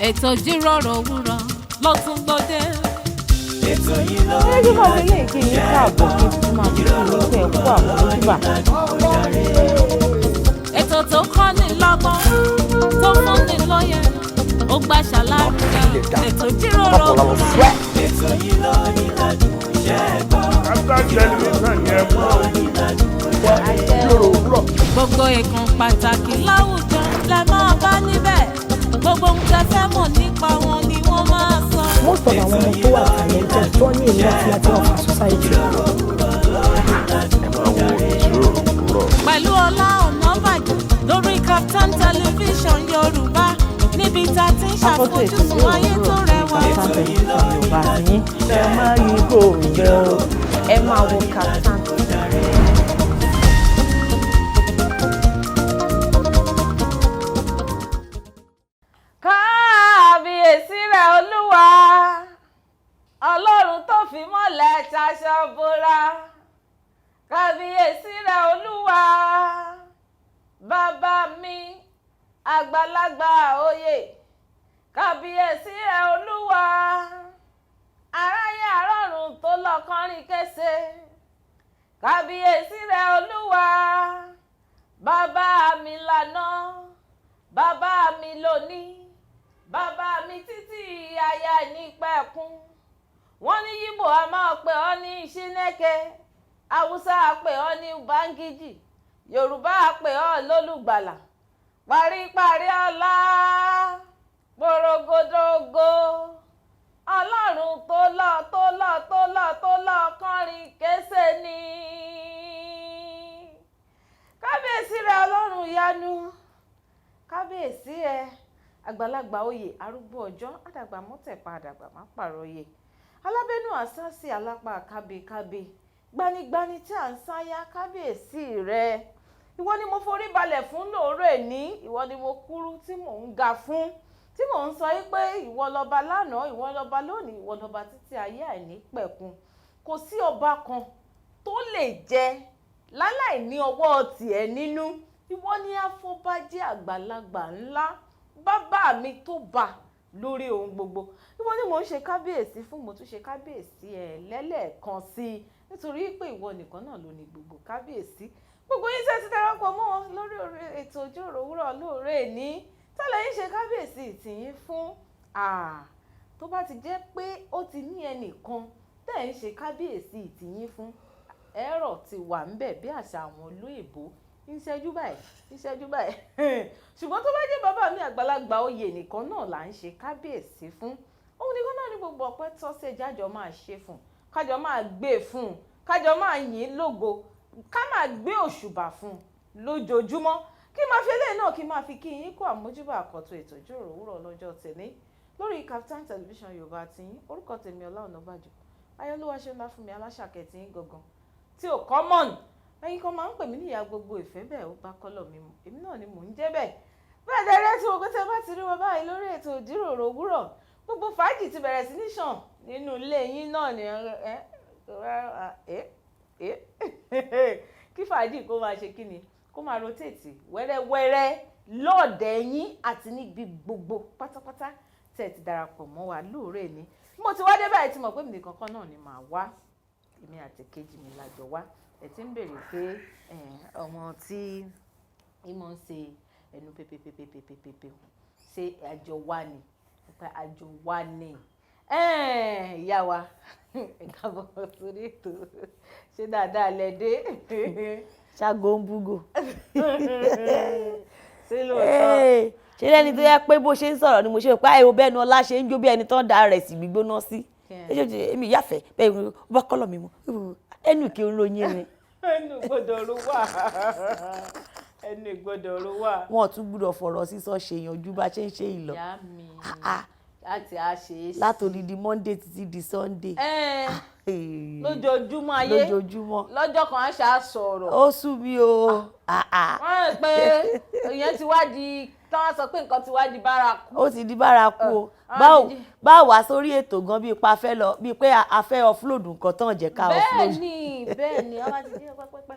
ètò Ijiroro Owuro ló tún gbòde. ètò yìí ló ń bá wọlé kí n káàbọ̀ kí n máa fi ìlú ẹ̀kú àwọn ojúbà. ètò tó kọ́ ni lọ́gbọ́n tó fún ni lóye ó gbà ṣàlàyé ètò Ijiroro Owuro. ètò yìí ló ní ládùn ṣẹ́gbọ́n. gbogbo ìkan pàtàkì láwùjọ lẹ máa bá níbẹ̀ gbogbo ohun tẹ́ fẹ́ mọ̀ nípa wọn ni wọ́n máa sọ. most of àwọn ọmọ tó wà talented tó ní ìlú àti láti ọ̀fà society. pẹ̀lú Ola Onabajo lórí Startimes television Yorùbá níbi tá a ti ń ṣàfojúsùn ayé tó rẹwà. Yorùbá yín ẹ máa rí gòrò ẹ máa wo Startimes. kábíyèsí rẹ̀ Olúwa Ọlọ́run tó fi mọ́lẹ̀ ṣaṣọ bora kábíyèsí rẹ̀ Olúwa bàbá mi àgbàlagbà oyè kábíyèsí rẹ̀ Olúwa aráyé àrọ̀rùn tó lọ́kànrin kése kábíyèsí rẹ̀ Olúwa bàbá mi lànà bàbá mi lónìí bàbá mi títí aya nípẹ̀kun wọ́n ní yíbò a máa pè ọ́ ní Ṣínẹ́kẹ́ haúsá a pè ọ́ ní Bángíjì yorùbá a pè ọ́ lólùgbàlà paríparí ọlá porogodogo ọlọ́run tó lọ kọrin kése ni kábíyèsí rẹ̀ ọlọ́run ìyanu kábíyèsí ẹ àgbàlagbà oyè arúgbó ọjọ́ àdàgbà mọ́tẹ̀pá àdàgbà má pààrọ̀ oyè alábẹ́nú àsánsì alápá kábíkábí gbanigbani tí à ń sáyá kábíyèsí rẹ ìwọ ni mo forí balẹ̀ fún lóòrè ní ìwọ ni mo kúrú tí mò ń ga fún tí mò ń sọ pé ìwọ lọba lánàá ìwọ lọba lónìí ìwọ lọba títí ayé àìní pẹ̀kun kò sí ọba kan tó lè jẹ láláì ní ọwọ́ tiẹ̀ nínú ìwọ ni afọbajẹ àgbàlagbà ńlá bàbá mi tó bá lórí ohun gbogbo ìwọ ni mò ń ṣe kábíyèsí fún mo tún ṣe kábíyèsí lẹ́lẹ́ẹ̀kan sí i nítorí pé ìwọ nìkan náà ló ní gbogbo kábíyèsí gbogbo yín tẹ́tí darapọ̀ mọ́ wọn lórí ètò Ijiroro Owuro lóòrè ní tẹ́lẹ̀ yín ṣe kábíyèsí ìtìyín fún tó bá ti jẹ́ pé ó ti ní ẹnìkan tẹ́ ń ṣe kábíyèsí ìtìyín fún ẹ̀rọ ti wà ń bẹ̀ bí àṣà àwọn olóyìnbó ìṣẹ́jú báyìí ṣùgbọ́n tó bá jẹ́ bàbá mi àgbàlagbà oyè nìkan náà là ń ṣe kábíyèsí fún òun nìkan náà ní gbogbo ọpẹ́ tọ́ sí ẹjájọ máa ṣe fún kájọ máa gbé fún kájọ máa yìn lógo ká máa gbé òṣùbà fún lójoojúmọ́ kí máa fi eléyìí náà kí máa fi kí yín kó àmójúbà àkọ́tún ètò Ijiroro Owuro lọ́jọ́ tèmi lórí Startimes television Yorùbá tiyín orúkọ tèmi Ola Onabajo ayọ́lúwa ṣe ńlá fún mi aláṣàkẹ́ tiyín gangan tí ò common ẹ̀yin kan máa ń pè mí níyà gbogbo ìfẹ́ bẹ́ẹ̀ ó bá kọ́lọ̀ mi mu èmi náà ni mò ń jẹ́ bẹ́ẹ̀ bẹ́ẹ̀ dẹ́rẹ́ tí ogun tẹ́ bá ti rí wọn báyìí lórí ètò Ijiroro Owuro gbogbo fàájì ti bẹ̀rẹ̀ sí ní ṣàn nínú ilé yín náà ni kí fàájì kó máa ṣe kí ni kó máa rotate wẹ́rẹ́wẹ́rẹ́ lọ́ọ̀dẹ̀ yín àti níbi gbogbo pátápátá tẹ́ ti darapọ̀ mọ́ wa lóòrè ní mo ti wá dé báyìí tí mo pé mi nìkan kan náà ni màá wá èmi àti kejì mi lájọ wá ẹ ti ń béèrè pé ọmọ tí ìmọ̀ ń ṣe ẹnu pépépépépépépé ṣé àjọ wá ni nípa àjọ wá ni ìyá wa ẹ káàbọ̀ sórí ètò ṣé dáadáa lẹ dé. ṣáàgó ń búgò. ṣé lóòótọ́. ṣé lẹ́ni tó yẹ pé bó ṣe ń sọ̀rọ̀ ni mo ṣe pé àìwò bẹ́ẹ̀ ni ọlá ṣe ń jó bí ẹni tó ń da rẹ̀ sí gbígbóná sí. èmi ìyáfẹ́ bẹ́ẹ̀ ni ó bá kọ́lọ̀ mi mu ẹnu kí n ròyìn mi. ẹnu gbọ́dọ̀ ro wà ẹnu gbọ́dọ̀ ro wà. wọn ò tún gbọ́dọ̀ fọ̀rọ̀ sísọ ṣèyànjú bá ṣe ń ṣe ìlọ. ìyá mi láti àṣe. látòrí di Monday títí di Sunday. lójoojúmọ́ ayé lọ́jọ́ kan á ṣáà sọ̀rọ̀. ó sú mi o. wọ́n rẹ̀ pé ìyẹn ti wá di tán sọ pé nǹkan ti wá di bárakú. ó ti di bárakú o bá wà sórí ètò gan bíi pé a fẹ́ offload nǹkan tán jẹ́ ká offload. bẹ́ẹ̀ni ọba ti dé pẹ́pẹ́pẹ́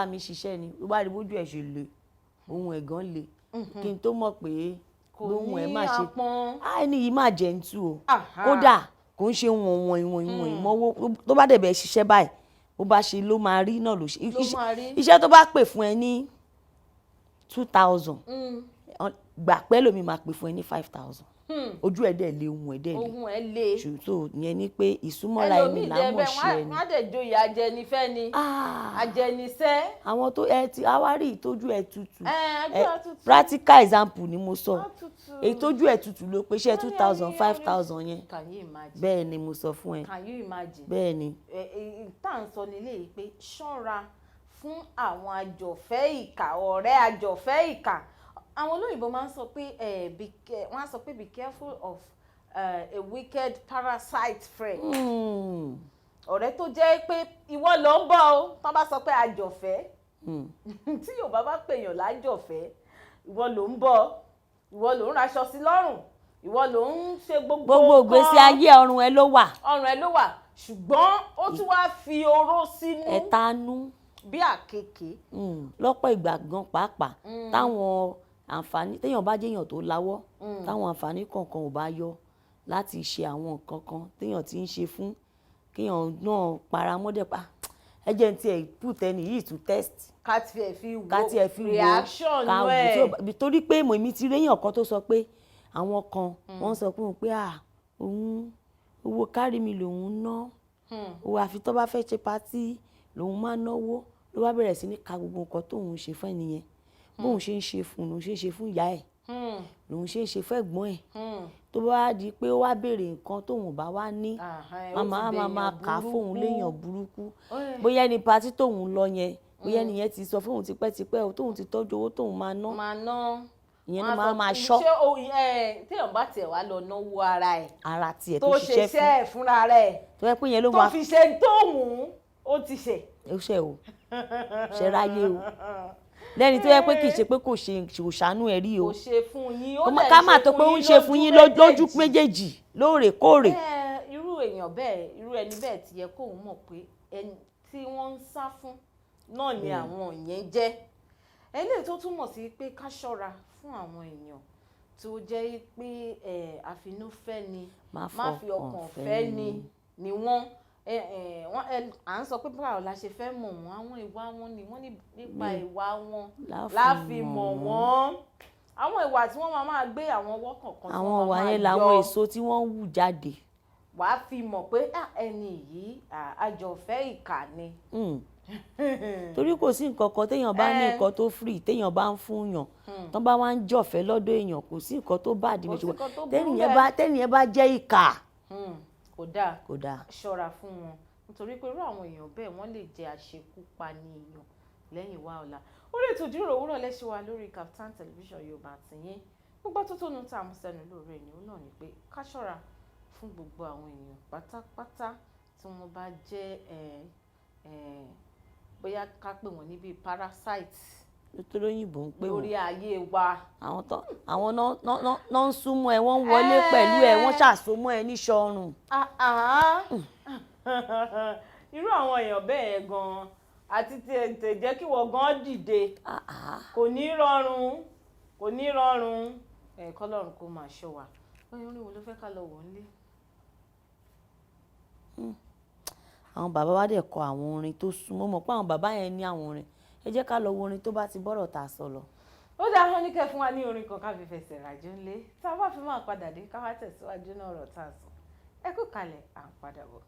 bá mi ṣiṣẹ́ ni ló bá rí bójú ẹ̀ ṣe le ohun ẹ̀gán le kí n tó mọ̀ pé ohun ẹ̀ má ṣe ẹni yìí má jẹ́ ń tú o kódà kò ń ṣe wọ̀n ìmọ̀wó tó bá dẹ̀bẹ̀ ṣiṣẹ́ báyìí bó bá ṣe ló máa rí náà ló ṣe iṣẹ́ tó bá pè fún ẹ ní 2,000 gbà pẹ́ lómi máa pè fún ẹ ní 5,000 ojú ẹ̀ dẹ̀ le ohun ẹ̀ dẹ̀ le ṣùtò yẹn ni pé ìsúnmọ́ra ẹni là mọ̀ ṣe ẹni. ẹlòmíì dẹ̀ dẹ̀ joyè ajẹnifẹ́ ni ajẹnisẹ́. àwọn tó ẹ ti awárí ìtọ́jú ẹ tutù practical example ni mo sọ ìtọ́jú ẹ tutù ló pé ṣe 2,000 5,000 yẹn bẹ́ẹ̀ ni mo sọ fún ẹ bẹ́ẹ̀ ni. tá à ń sọ nílé yìí pé ṣọ́ra fún àwọn àjọ̀fẹ́ ìkà ọ̀rẹ́ àjọ̀fẹ́ ìkà àwọn olóyìnbó máa ń sọ pé wọ́n á sọ pé be careful of a wicked parasite friend. ọ̀rẹ́ tó jẹ́ pé ìwọ ló ń bọ̀ o tán bá sọ pé àjọ̀fẹ́ tí Yorùbá bá pèèyàn lájọ̀fẹ́ ìwọ ló ń bọ̀ ìwọ ló ń raṣọ sí lọ́rùn ìwọ ló ń ṣe gbogbo ìgbésí ayé ọrùn ẹ ló wà. ṣùgbọ́n ó tún wá fi oró sínú. ẹ̀tanú. bí àkekèé. lọ́pọ̀ ìgbà gan pàápàá táwọn àǹfààní téèyàn bá jẹ́yàn tó láwọ́ táwọn àǹfààní kọ̀ọ̀kan ò bá yọ láti ṣe àwọn nǹkan kan téèyàn ti ń ṣe fún kéèyàn náà paramọ́dẹ̀ pa ẹ jẹ́ n tiẹ̀ put ẹni yìí to test ká tiẹ̀ fi wo reaction ẹ̀ torí pé èmi ti réyàn kan tó sọ pé àwọn kan wọ́n sọ fún un pé òun owó kárí mi lòun ná owó àfi tó bá fẹ́ ṣe pátí lòun máa náwó ló wá bẹ̀rẹ̀ sí ní ka gbogbo nǹkan tóun ṣe fún ẹnìyẹn bóun ṣe ń ṣe fún lòun ṣe ń ṣe fún ìyá ẹ̀ lòun ṣe ń ṣe fún ẹ̀gbọ́n ẹ̀ tó bá wá di pé ó wá béèrè nǹkan tóun bá wá ní máa kà á fóun léèyàn burúkú bóyá ní pátí tóun lọ yẹn bóyá ẹnìyẹn ti sọ fóun tipẹ́tipẹ́ o tóun ti tọ́jú owó tóun máa ná ìyẹn ló máa ṣọ́. ṣé téèyàn bá tiẹ̀ wá lọ náwó ara tiẹ̀ tó ṣiṣẹ́ fún tó ṣe fúnra rẹ̀ tó yẹ pé yẹn ló máa tó fi ṣe tóun ó ti ṣe. ó ṣe o ṣe ráyé o lẹ́ni tó yẹ pé kì í ṣe pé kò ṣàánú ẹ̀ rí o kò ṣe fún yín ó lè ká má tó pé ó ń ṣe fún yín lójú méjèèjì lóòrèkóòrè. irú èèyàn bẹ́ẹ̀ irú ẹni bẹ́ẹ̀ ti yẹ kóun mọ̀ pé ẹni tí wọ́n ń sá fún náà ni àwọn yẹn jẹ́ eléyìí tó túmọ̀ sí pé ká ṣọ́ra fún àwọn èèyàn tó jẹ́ pé àfinúfẹ́ ni má fi ọkàn fẹ́ ni wọ́n à ń sọ pé báwo la ṣe fẹ́ mọ̀ wọ́n àwọn ìwà wọn ni wọ́n nípa ìwà wọn la fi mọ̀ wọ́n àwọn ìwà tí wọ́n máa gbé àwọn ọwọ́ kọ̀ọ̀kan tí wọ́n máa yọ àwọn ìwà yẹn làwọn èso tí wọ́n wù jáde. wàá fi mọ̀ pé ẹni yìí àjọfẹ́ ìkà ni. torí kò sí nǹkan kan téèyàn bá ní nǹkan tó free téèyàn bá ń fún yàn tán bá wá ń jọ̀fẹ́ lọ́dọ̀ èèyàn kò sí nǹkan tó bá dìbò ṣùgbọ́n tẹ́nìyẹn bá jẹ́ ìkà kò dáa ṣọ́ra fún wọn nítorí pé irú àwọn èèyàn bẹ́ẹ̀ wọ́n lè jẹ́ àṣekúpani èèyàn lẹ́yìn wá ọ̀la. orí ètò Ìjíròrò Òwúrọ̀ lẹ́sìn wa lórí Kaftan Television Yorùbá àtìyín gbogbo tó tónu tá a mú sẹ́nu lóore ni ó náà ni pé ká ṣọ́ra fún gbogbo àwọn èèyàn pátápátá tí wọ́n bá jẹ́ bóyá ká pè wọ́n níbi parasite nítorí òyìnbó ń pè wọ́n lórí ayé wa. àwọn náà ń súnmọ́ ẹ wọ́n ń wọlé pẹ̀lú ẹ wọ́n ṣàsomọ́ ẹ ní ṣọrùn. irú àwọn èèyàn bẹ́ẹ̀ gan-an àti tètè jẹ́ kí wọ́n gan dìde kò ní rọrùn kọ́lọ́run kó máa ṣọ́ wa. orin wo ló fẹ́ ká lọ wò ó nílé. àwọn bàbá wa dẹ̀ kọ àwọn orin tó súnmọ́ mọ̀ pé àwọn bàbá yẹn ní àwọn orin ẹ jẹ́ ká lọ wo orin tó bá ti bọ́rọ̀ ta sọ lọ. ó dáa wọn ní kẹ́ fún wa ní orin kan ká fi fẹsẹ̀ ràjò ńlé tá a bá fi máa padà dé ká wá tẹ̀síwájú náà ọ̀rọ̀ tá a sọ ẹ kú kalẹ̀ à ń padà bọ̀.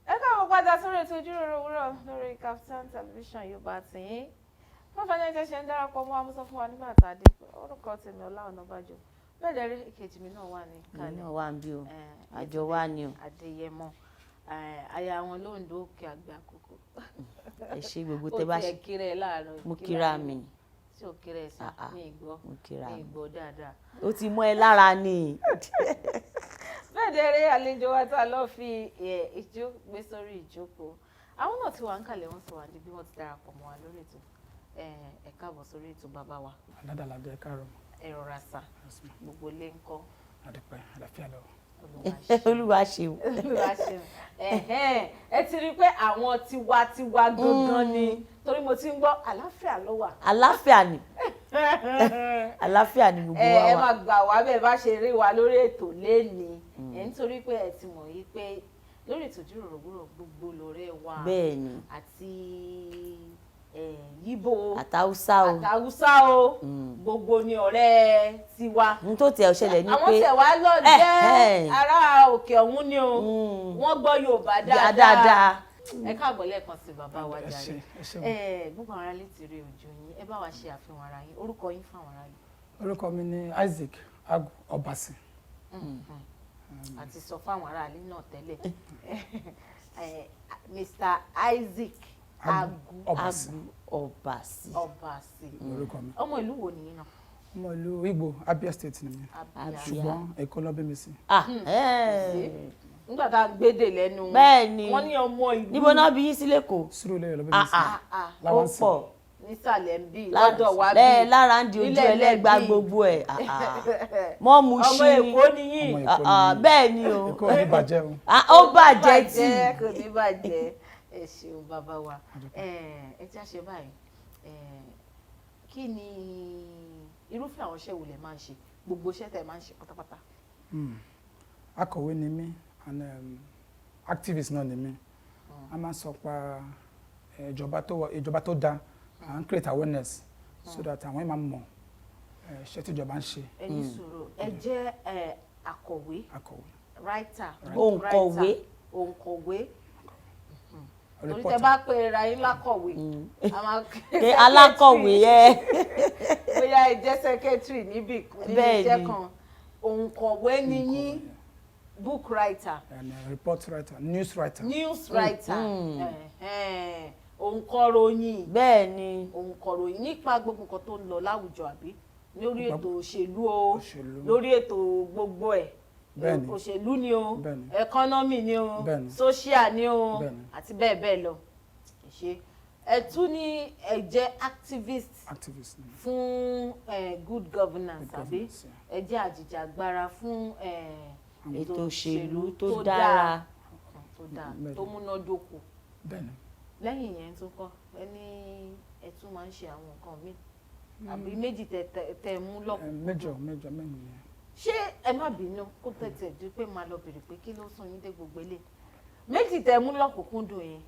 ẹ káwọn padà sórí ètò Ìjíròrò Òwúrọ̀ lórí Kaftan Television Yorùbá àtìyín wọ́n fẹ́ ní ẹjẹ́ ṣe ń darapọ̀ mọ́ amúsọ fún wa nígbà tá a dé orúkọ tèmi Ola Onabajo bẹ́ẹ̀ lẹ́rí ìkejì mi náà wà ní kalẹ̀ náà wà ń bí o àjọ wà ní o Adeyemo aya wọn lóńdó òkè àgbà àkókò. ẹ ṣe gbogbo tẹ bá ṣe ó ti kírẹ láàárọ̀ mo kíra mi tí ò kírẹ sí ní ìgbọ́ dáadáa. ó ti mọ́ ẹ lára ni. bẹ́ẹ̀ dẹ́rẹ́ àlejò wa tá a lọ fi ìjó gbé sórí ìjókòó àwọn náà ti wà ń kalẹ̀ wọ́n ti wà níbí wọ́n ti darapọ̀ mọ́ wa lórí ètò ẹ káàbọ̀ sórí ètò bàbá wa. aládàládé ẹ káàárọ̀. ẹ rọra sà gbogbo lé ń kọ́. àdìpẹ́ àlàáfíà lọ. olúwa ṣeun. olúwa ṣeun ẹ ti rí i pé àwọn tiwa gangan ni torí mo ti ń gbọ́ àlàáfíà ló wà. àlàáfíà ni àlàáfíà ni gbogbo wa wà. ẹ máa gbà wá bẹ́ẹ̀ bá ṣe rí wa lórí ètò lénìí nítorí pé ẹ ti mọ̀ yìí pé lórí ètò Ìjíròrò Òwúrọ̀ gbogbo lọ́rẹ́ wa bẹ́ẹ̀ni àti Yíbò àtàwùsá o gbogbo ni ọ̀rẹ́ tiwa. n tó tiẹ̀ ṣẹlẹ̀ ni pé àwọn tẹ̀ wá lọ jẹ́ ará òkè ọ̀hún ni o wọ́n gbọ́ Yorùbá dáadáa. ẹ káàbọ̀ lẹ́ẹ̀kan sí bàbá wa jàre gbogbo àwọn ará létí rí ojú yín ẹ bá wa ṣe àfihàn ara yín orúkọ yín fáwọn ará yín. orúkọ mi ni Isaac Agwu Obasi. àti sọ fáwọn ará ilé náà tẹ́lẹ̀ Mr. Isaac Agwu Obasi. orúkọ mi. ọmọ ìlú wo nìyí náà. ọmọ ìlú Igbo Abia State ni mi ṣùgbọ́n Èkó ló bí mi sí. nígbà tá a gbédè lẹ́nu bẹ́ẹ̀ni wọ́n ní ọmọ ìlú. níbo náà bí yín sí lẹ́kọ̀ọ́. Surulere ló bí mi sí. ó pọ̀ nísàlẹ̀ ń bí lọ́dọ̀ wa bí lára ń di ojú ẹlẹ́gbà gbogbo ẹ̀ mọ́ mu sí ọmọ Èkó nìyí bẹ́ẹ̀ ni o Èkó ní bàjẹ́ o. ó bàjẹ́ tí kò ní bàjẹ́ ẹ ṣeun bàbá wa ẹ ti a ṣe báyìí kí ni irúfẹ́ àwọn iṣẹ́ wo lẹ máa ń ṣe gbogbo iṣẹ́ tẹ máa ń ṣe pátápátá. Akọ̀wé ni mí and activist náà ni mí. A máa sọ pa ìjọba tó dá and create awareness so that àwọn èèyàn máa mọ̀ iṣẹ́ tí ìjọba ń ṣe. ẹ̀yin sọ̀rọ̀ ẹ jẹ́ akọ̀wé writer òǹkọ̀wé torí tẹ bá pè ra yín lákọ̀wé alákọ̀wé bóyá ẹ jẹ́ secretary níbi iṣẹ́ kan òǹkọ̀wé ni yín book writer and report writer news writer òǹkọ̀ròyìn bẹ́ẹ̀ ni òǹkọ̀ròyìn nípa gbogbo nǹkan tó ń lọ láwùjọ àbí lórí ètò òṣèlú o lórí ètò gbogbo ẹ̀ òṣèlú ni o economy ni o social ni o àti bẹ́ẹ̀ bẹ́ẹ̀ lọ ṣe ẹ tún ní ẹ jẹ́ activist fún good governance àbí ẹ jẹ́ àjìjàgbara fún ètò òṣèlú tó dára tó múnádóko lẹ́yìn yẹn tó kọ́ ẹni ẹ tún máa ń ṣe àwọn nǹkan míì àbí méjì tẹ mú lọ́kùnkúndùn. mẹ́jọ mẹ́rin yẹn. ṣé ẹ má bínú kó tẹ̀tẹ̀ di pé máa lọ bèrè pé kí ló sún yín dé gbogbo ilé méjì tẹ mú lọ́kùnkúndùn yẹn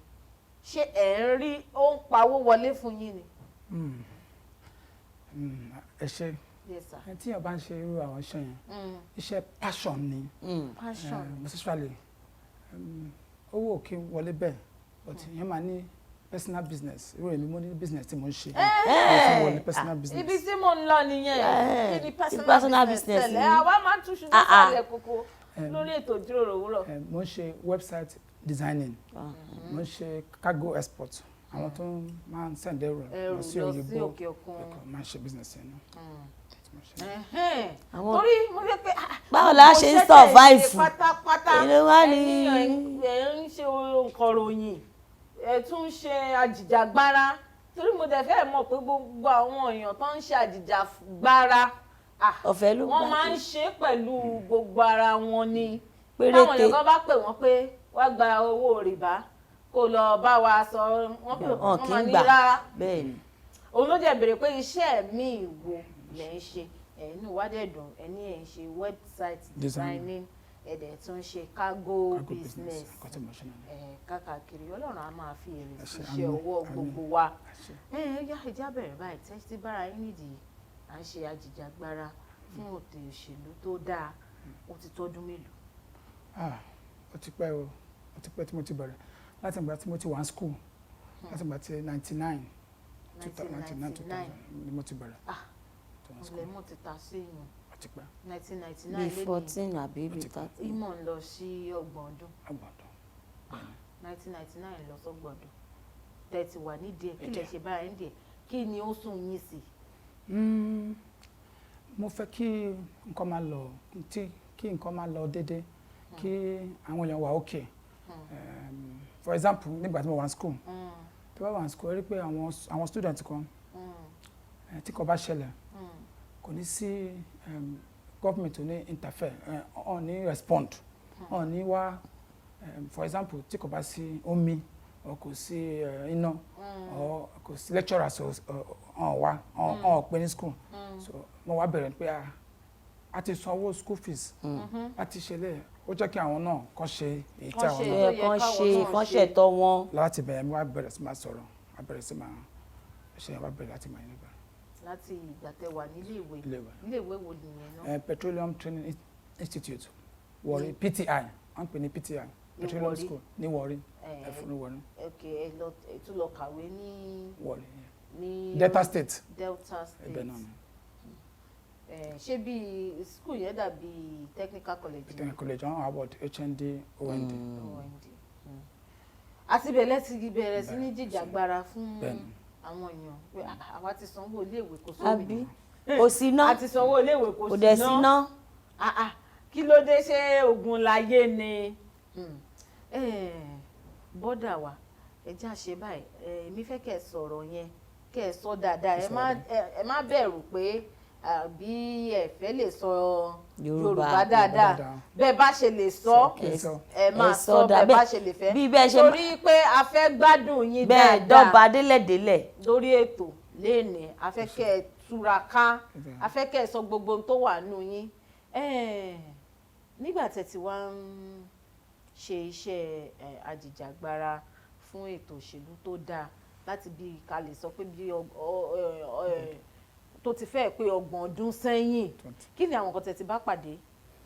ṣé ẹ ń rí ó ń pawó wọlé fún yín ni. ẹ ṣe tí yẹn bá ń ṣe irú àwọn iṣẹ́ yẹn iṣẹ́ passion ni especially owó òkè wọlé bẹ́ẹ̀ but yẹn máa ní personal business irú èmi mo ní business tí mo ń ṣe personal business. ibi tí mo ń lọ nìyẹn kí ni personal business tẹ́lẹ̀ àwa máa ń túṣu tó sálẹ̀ kókó lórí ètò ìjíròrò òwúrọ̀. mo ń ṣe website designing mo ń ṣe cargo export àwọn tó máa ń send ẹrù lọ sí òyìnbó máa ń ṣe business yẹn náà. torí mo fẹ́ pé báwo la ṣe ń survive pátápátá ẹni ń ṣe òǹkọ̀ròyìn ẹ tún ṣe àjìjàgbara torí mo dẹ̀ fẹ́ mọ̀ pé gbogbo àwọn èèyàn tó ń ṣe àjìjàgbara wọ́n máa ń ṣe pẹ̀lú gbogbo ara wọn ni táwọn èèyàn kan bá pè wọ́n pé wá gba owó rìbá kó lọ bá wa sọ wọ́n máa ní rárá òun ló jẹ́ béèrè pé iṣẹ́ mi wo lẹ́ ń ṣe ẹ̀yin ìwádìí ẹ̀dùn ẹni ẹ̀ ń ṣe website designing ẹ̀dẹ̀ tó ń ṣe cargo business káàkiri ọlọ́run á máa fi èrè ṣiṣẹ́ ọwọ́ gbogbo wa ìjà bẹ̀rẹ̀ báyìí tẹ́sí bára yín nídìí à ń ṣe àjìjàgbara fún òtò òṣèlú tó dáa ó ti tọ́dún mélòó. ó ti pẹ́ tí mo ti bẹ̀rẹ̀ láti ìgbà tí mo ti wà ní school láti ìgbà tí 99 ni mo ti bẹ̀rẹ̀. ọ̀lẹ́ mo ti ta sí ìyẹn. 1999 bí 14 àbí bí 30. ìmọ̀ ń lọ sí ọgbọ̀n ọdún. 1999 lọ sọ́gbọ̀n ọdún. tẹ̀tì wà nídìí ẹ̀ kí lè ṣe bára nídìí ẹ̀ kí ni ó sún yín sí. mo fẹ́ kí nǹkan máa lọ déédéé kí àwọn èèyàn wà okay. For example nígbà tí mo wà ní school tí wọ́n wà ní school ẹ rí pé àwọn student kan tí kò bá ṣẹlẹ̀ kò ní sí government ò ní interfere ọ̀ ní respond ọ̀ ní wá for example tí kò bá sí omi ọ̀ kò sí iná ọ̀ kò sí lecturers ọ̀ wá ọ̀ pé ní school so mo wá bẹ̀rẹ̀ pé a ti san owó school fees a ti ṣẹlẹ̀ ó jẹ́ kí àwọn náà kàn ṣe èyí tí àwọn náà kàn ṣètò wọn. láti bẹ̀rẹ̀ mi wá bẹ̀rẹ̀ sí máa sọ̀rọ̀ a bẹ̀rẹ̀ sí máa ṣe wá bẹ̀rẹ̀ láti máa yẹn nígbà. láti ìgbà tẹ́ wà nílé ìwé wo nìyẹn náà. Petroleum Training Institute Warri PTI wọ́n pè ní PTI Petroleum School ní Warri ní Warri. ẹ tún lọ kàwé ní Warri ní Delta State. ẹbẹ náà ni. ṣé bí school yẹn dàbí technical college. technical college àwọn award HND OND. àti bẹ̀rẹ̀ sí ní jìjàgbara fún àwọn èèyàn pé àwa ti sanwó iléèwé kò sómi kò sí ná àti sanwó iléèwé kò dẹ̀ sí ná kí ló dé ṣe ogun láyé ni bọ́dà wa ẹjẹ́ àṣẹ báyìí èmi fẹ́ kẹ́ ẹ sọ̀rọ̀ yẹn kẹ́ ẹ sọ dáadáa ẹ má bẹ̀rù pé àbí ẹ fẹ́ lè sọ Yorùbá dáadáa bẹ́ẹ̀ bá ṣe lè sọ ẹ máa sọ bẹ́ẹ̀ bá ṣe lè fẹ́ torí pé a fẹ́ gbádùn yín dáadáa bẹ́ẹ̀ dọ́ba délẹ̀délẹ̀ lórí ètò léèní a fẹ́ kẹ́ ẹ túraká a fẹ́ kẹ́ ẹ sọ gbogbo ohun tó wà nínú yín nígbà tẹ́ ti wá ń ṣe iṣẹ́ ajijagbara fún ètò òṣèlú tó dáa láti bí ká lè sọ pé bí tó ti fẹ́ pé 30 ọdún sẹ́yìn kí ni àwọn nǹkan tẹ́ ti bá pàdé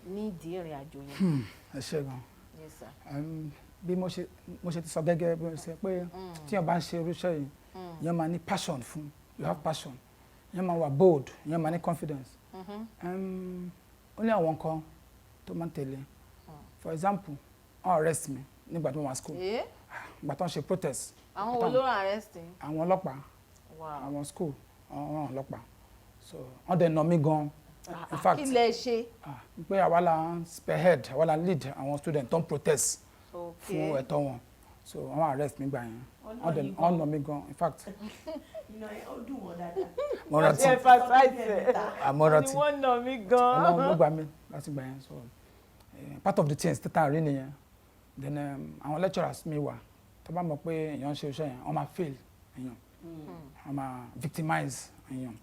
nídìí ìrìn àjò yẹn. ẹ ṣé gan. Yes sir. Bí mo ṣe ti sọ gẹ́gẹ́ bí mo ṣe pé tí èèyàn bá ń ṣe irúṣẹ́ yìí èèyàn máa ní passion fún, you have passion, èèyàn máa wà bold, èèyàn máa ní confidence. Ó ní àwọn nǹkan tó máa ń tẹ̀lé. For example, wọ́n arrest mi nígbà tí mo wà school. Ìgbà tó ń ṣe protest. Àwọn wo ló arrest yín? Àwọn ọlọ́pàá, àwọn school, àwọn ọlọ́pàá. So wọ́n dẹ̀ nà mí gan. In fact, kí lẹ ṣe? Pé àwa la spearhead, àwa la lead àwọn student tó ń protest fún ẹ̀tọ́ wọn. So wọ́n arrest mi gbà yẹn. Wọ́n nà mí gan. In fact, ó dùn wọ́n dáadáa. mo rántí. Mo rántí. Wọ́n nà mí gan. Ọlọ́run ló gbà mí láti gbà yẹn. So part of the things títà rí nìyẹn. Then àwọn lecturers mi wà tó bá mọ̀ pé èèyàn ń ṣe iṣẹ́ yẹn wọ́n máa fail èèyàn, wọ́n máa victimize èèyàn,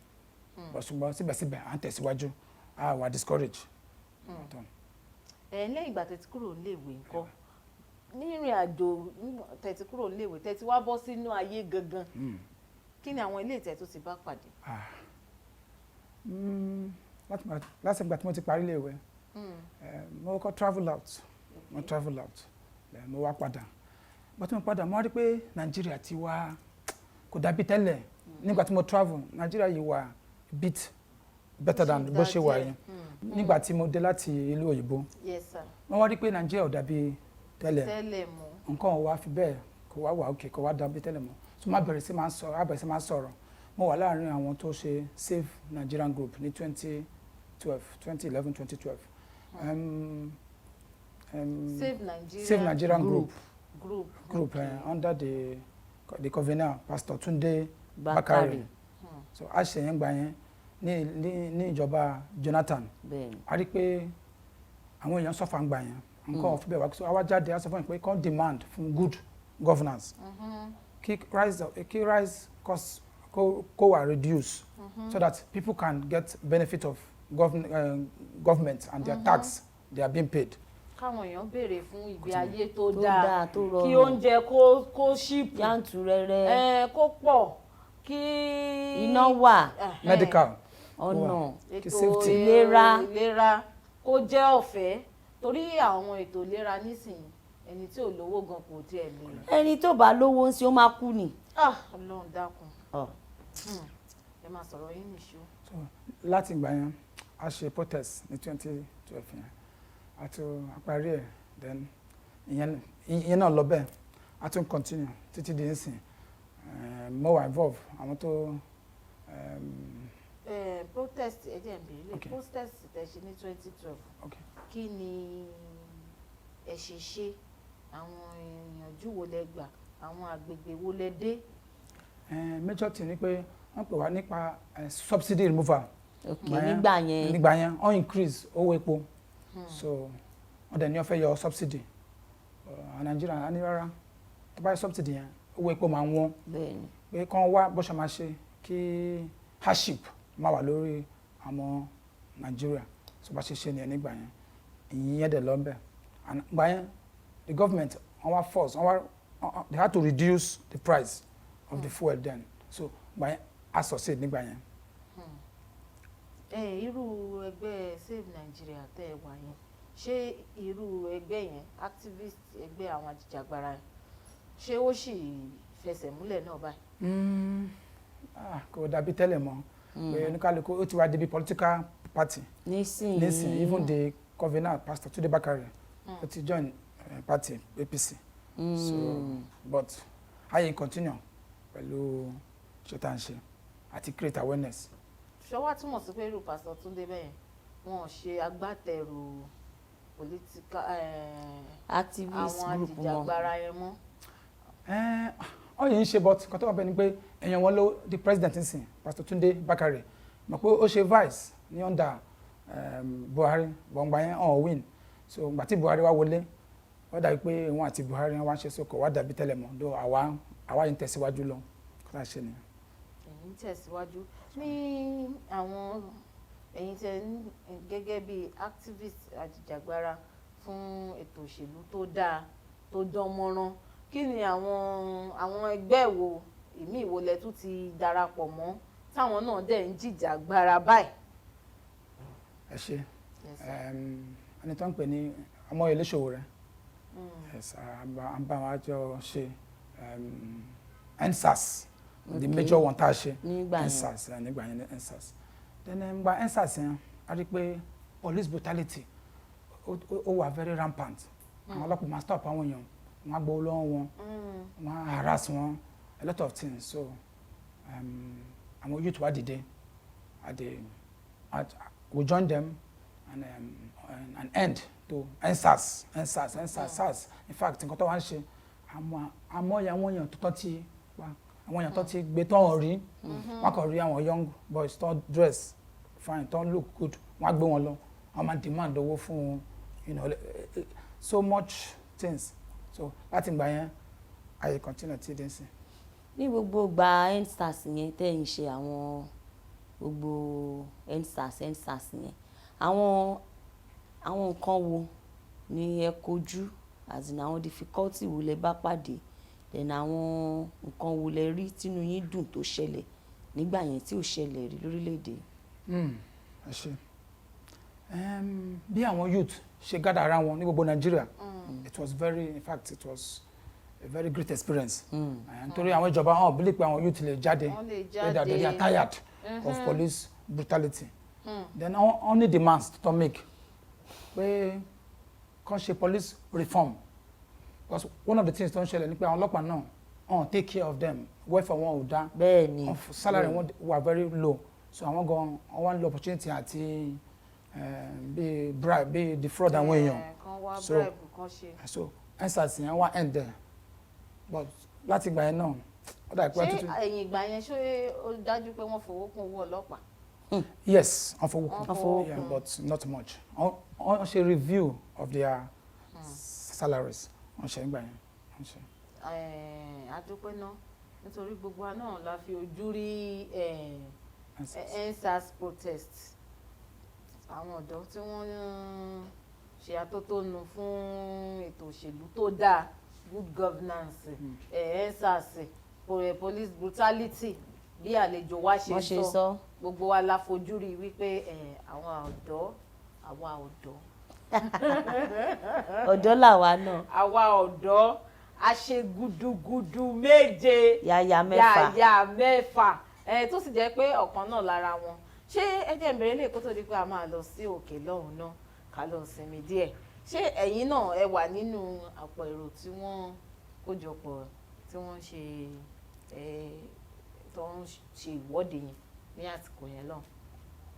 ṣùgbọ́n síbẹ̀síbẹ̀ à ń tẹ̀síwájú a wà discourage. Lẹ́yìn ìgbà tẹ́ ti kúrò níléèwé ńkọ́ ní ìrìn àjò tẹ́ ti kúrò níléèwé tẹ́ ti wá bọ́ sínú ayé gangan kí ni àwọn ilé ìtẹ́ tó ti bá pàdé. láti ìgbà tí mo ti parí iléèwé mo kọ́ travel out mo wá padà bó tí mo padà mo wá rí pé Nàìjíríà ti wá kò dàbí tẹ́lẹ̀ nígbà tí mo travel Nàìjíríà yìí wà bit better than bó ṣe wà yẹn nígbà tí mo dé láti ìlú òyìnbó mo wá rí pé Nàìjíríà ò dàbí tẹ́lẹ̀ nǹkan ò wá fi bẹ́ẹ̀ kò wá wà òkè kò wá dàbí tẹ́lẹ̀ mọ́ so má bẹ̀rẹ̀ sí máa sọ̀rọ̀ mo wà láàrin àwọn tó ṣe Save Nigerian Group ní 2011-2012 Save Nigerian Group under the convener Pastor Tunde Bakare. So a ṣe yẹn gbà yẹn ní ìjọba Jonathan a rí pé àwọn èèyàn sọ́fà ń gbà yẹn nǹkan ọ̀fẹ́ bẹ́ẹ̀ wá so àwa jáde a sọ fún yín pé kàn demand fún good governance kí rise cost kó wà reduce so that people can get benefit of government and their tax they are being paid. Káwọn èèyàn béèrè fún ìgbé ayé tó dáa kí oúnjẹ kó ṣíìpù yàntúrẹ́rẹ́ kó pọ̀ kí iná wà medical ọ̀nà ètò ìlera kó jẹ́ ọ̀fẹ́ torí àwọn ètò ìlera nísìnyí ẹni tí ò lówó gan kò tiẹ̀ lè. ẹni tó bá lówó ń ṣe ó máa kú ni. Ọlọ́run dákun ẹ máa sọ̀rọ̀ yín nìṣó. Láti ìgbà yẹn a ṣe protest ní 2012 yẹn àti àparí ẹ̀ then ìyẹn náà lọ bẹ́ẹ̀ a tún continue títí di nsìn mo wà involve àwọn tó. Protest ẹ jẹ́ n béèrè lè protest tẹ́ ṣe ní 2012 kí ni ẹ ṣe àwọn ìyànjú wo lẹ gbà àwọn àgbègbè wo lẹ dé. Major thing ni pé wọ́n pè wá nípa subsidy removal. nígbà yẹn wọ́n increase owó epo so wọ́n dẹ̀ ní wọ́n fẹ́ yọ subsidy Nàìjíríà á ní rárá tó bá yẹ subsidy yẹn owó epo máa ń wọ́n pé kán wá bó ṣe máa ṣe kí hardship máa wà lórí àwọn Nàìjíríà so bá ṣe ṣe nìyẹn nígbà yẹn ìyẹn dẹ̀ lọ bẹ́ẹ̀ nígbà yẹn the government wọ́n wá force they had to reduce the price of the fuel then so nígbà yẹn a succeed nígbà yẹn. Irú ẹgbẹ́ Save Nigeria tẹ́ ẹ wà yẹn ṣé irú ẹgbẹ́ yẹn activist ẹgbẹ́ àwọn ajijagbara yẹn ṣé ó sì fẹsẹ̀ múlẹ̀ náà báyìí. Kò dàbí tẹ́lẹ̀ mọ́ pé oníkálukú ó ti wá débi political party nísìnyí even the convener Pastor Tunde Bakare ó ti join party APC so but ayé continue pẹ̀lú ṣe tá à ń ṣe àti create awareness. Ṣọwọ́ túmọ̀ sí pé irú Pastor Tunde bẹ́yẹn wọn ò ṣe agbátẹrù political activist àwọn group ajijagbara yẹn mọ́. Ó yìí ń ṣe but nǹkan tó wà bẹ́ẹ̀ ni pé èèyàn wọn ló di president ń sìn Pastor Tunde Bakare mọ̀ pé ó ṣe vice ní under Buhari bọ̀ǹgbà yẹn ọ̀hún win so ìgbà tí Buhari wá wọlé wọ́n dàbí pé òun àti Buhari wá ń ṣe sókò wá dàbí tẹ́lẹ̀ mọ́ àwa yìí ń tẹ̀síwájú lọ kó tá a ṣe nìyẹn. ń tẹ̀síwájú ní àwọn ẹ̀yin tẹ́ gẹ́gẹ́ bí activist ajijagbara fún ètò òṣèlú tó dáa tó dán mọ́rán kí ni àwọn ẹgbẹ́ wo ìmí ìwọlẹ̀ tún ti darapọ̀ mọ́ táwọn náà dẹ̀ ń jìjàgbara báyìí. ẹ ṣe ẹni tó ń pè ní ọmọ Iléṣòwò rẹ à ń bá wa jọ ṣe EndSARS the major one tá a ṣe EndSARS nígbà yẹn EndSARS then gba EndSARS yẹn a rí pé police brutality ó wà very rampant àwọn ọlọ́pàá máa stop àwọn èèyàn wọ́n á gbowó lọ́wọ́ wọn wọ́n á harass wọn a lot of things so àwọn youth wá dìde we join them and an end to EndSARS in fact nǹkan tó wá ń ṣe àmọ́ àwọn èèyàn tó ti wá àwọn èèyàn tó ti gbé tó ń rí wọ́n kàn rí àwọn young boys tó dress fine tó look good wọ́n á gbé wọn lọ wọ́n máa demand owó fún so much things so láti gbà yẹn ayé continue tí dé sí. ní gbogbo gba EndSARS yẹn tẹ́ ń ṣe àwọn gbogbo EndSARS yẹn àwọn nǹkan wo ni ẹ kojú as in àwọn difficulty wo lẹ bá pàdé then àwọn nǹkan wo lẹ rí tínú yín dùn tó ṣẹlẹ̀ nígbà yẹn tí ò ṣẹlẹ̀ rí lórílẹ̀‐èdè. ẹ ṣe bí àwọn youth ṣe gádà ara wọn ní gbogbo Nàìjíríà it was a very great experience nítorí àwọn ìjọba hàn bí lè pe àwọn youth lè jáde they are tired of police brutality then only demands to make pé kàn ṣe police reform because one of the things tó ń ṣẹlẹ̀ ni pé àwọn ọlọ́pàá náà take care of them welfare wọn ò dá bẹ́ẹ̀ni salary wọn wà very low so àwọn gan wọn wá ní opportunity àti bí bribe bí defraud àwọn èèyàn so EndSARS yẹn wá end there but láti gbà yẹn náà ó dà pé ṣé ẹ̀yìn ìgbà yẹn ṣé ó dájú pé wọ́n fowó kún owó ọlọ́pàá. Yes, wọ́n fowó kún but not much wọ́n ṣe review of their salaries wọ́n ṣe nígbà yẹn wọ́n ṣe. adúpẹ́ náà nítorí gbogbo wa náà la fi ojú rí EndSARS protest àwọn ọ̀dọ́ tí wọ́n ṣe atótónu fún ètò òṣèlú tó dáa good governance EndSARS police brutality bí àlejò wa ṣe sọ gbogbo wa la fojú rí wípé àwọn ọ̀dọ́ ọ̀dọ́ làwa náà àwa ọ̀dọ́ a ṣe gudugudu méje yàyà mẹ́fà tó sì jẹ́ pé ọ̀kan náà lára wọn ṣé ẹ jẹ́ ìbẹ̀rẹ̀ lè kó tó di pé a máa lọ sí òkè lọ́hùn náà ká lọ sinmi díẹ̀ ṣé ẹ̀yin náà ẹ wà nínú àpò èrò tí wọ́n kójọpọ̀ tí wọ́n ṣe ìwọ́de yẹn ní àsìkò yẹn lọ.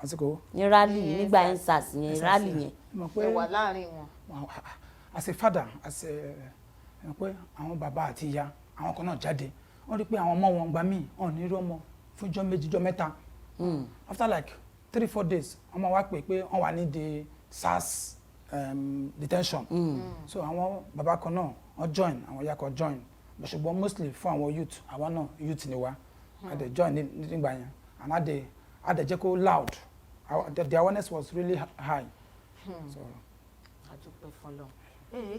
àsìkò ní rally nígbà EndSARS yẹn rally yẹn ẹ wà láàrin wọn. as a father pé àwọn bàbá àti ìyá àwọn kan náà jáde wọ́n rí pé àwọn ọmọ wọn gbà míì wọ́n ní rí ọmọ fún ọjọ́ méjì ọjọ́ mẹ́ta after like 3-4 days ọmọ wa pè pé wọ́n wà ní the SARS detention so àwọn bàbá kan náà wọ́n join àwọn ìyá kan join ṣùgbọ́n mostly fún àwọn youth àwa náà youth ni wa a dey join nígbà yẹn and a dey jẹ́ kó loud the awareness was really high. So àdúpẹ́ fọlọ́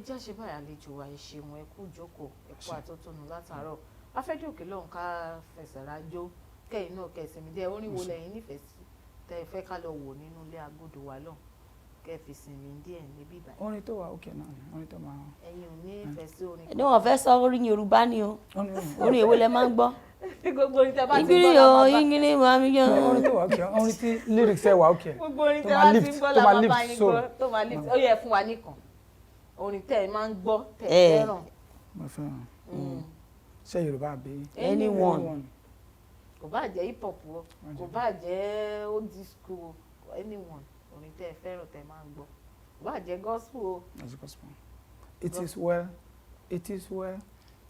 jẹ́ ṣe báyà àlejò wa ìṣeun ẹ̀kú ìjókòó ẹ̀kú àtótónu látàárọ̀ afẹ́jọ́ òkè lọ́hùn ká fẹsẹ̀ rájó kẹ́yìn náà kẹsìmí dẹ́ orin wo lẹ́yìn nífẹ̀ẹ́ sí tẹ́ ẹ fẹ́ ká lọ wò nínú ilé agodo wa lọ́hùn kẹ́ fi sinmi díẹ̀ níbí báyìí. orin tó wà òkè náà ni orin tó máa. ẹ̀yin ò ní ìfẹ́ sí orin. ẹni wọn fẹ́ sọ orin Yorùbá ni o orin èwo lẹ máa ń gbọ́. gbogbo orin tẹ́ bá ti gbọ́ ìgbìrì o ìgbìrì màmí yọ. orin tó wà òkè orin tí lyrics ẹ wà òkè. gbogbo orin tẹ́ bá ti gbọ́ làwọn bá yín gbọ́ tó máa lift ó yẹ fún wa nìkan orin tẹ́ ẹ máa ń gbọ́ tẹ́ ẹ fẹ́ràn. mo fẹ́ràn ṣé Yorùbá àbí. anyone. kò bá jẹ́ hip hop o kò bá jẹ́ old school anyone orin tẹ́ ẹ fẹ́ràn tẹ́ ẹ máa ń gbọ́ kò bá jẹ́ gospel o. gospel. It is well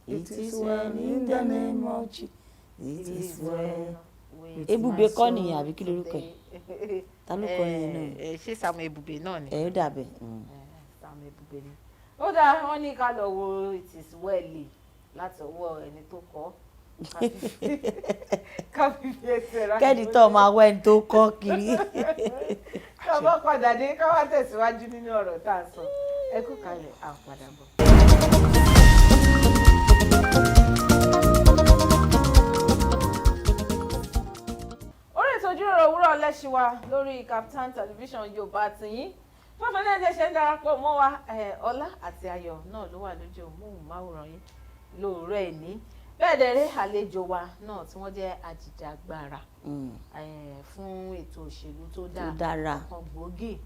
in the name of Jesus. It is well. Ebube kọ́ nìyẹn àbí kí lorúkọ ẹ̀ ta ló kọ yẹn náà. ṣé Samuel Ebube náà ni. ó dàbẹ̀. Samuel Ebube ni. ó dáa wọ́n ní ká lọ wo It is well láti ọwọ́ ẹni tó kọ ká fi fi ẹsẹ̀ ra kẹ́ni tó máa wá ẹni tó kọ́ kiri. ká bá padà dé ká wá tẹ̀síwájú nínú ọ̀rọ̀ tá a sọ ẹ kú kalẹ̀ à ń padà bọ̀. orí ètò ìjíròrò òwúrọ̀ lẹ́ṣin wa lórí Kaftan television Yorùbá tìyín fọ́fẹ́ náà jẹ́ ṣe ń darapọ̀ mọ́ wa Ọlá àti Ayọ̀ náà ló wà lójú móhùnmáwòrán yín lóòrọ̀ ẹ̀ ní bẹ́ẹ̀ dẹ̀rẹ́ àlejò wa náà tí wọ́n jẹ́ ajijagbara fún ètò òṣèlú tó dára kan gbòógì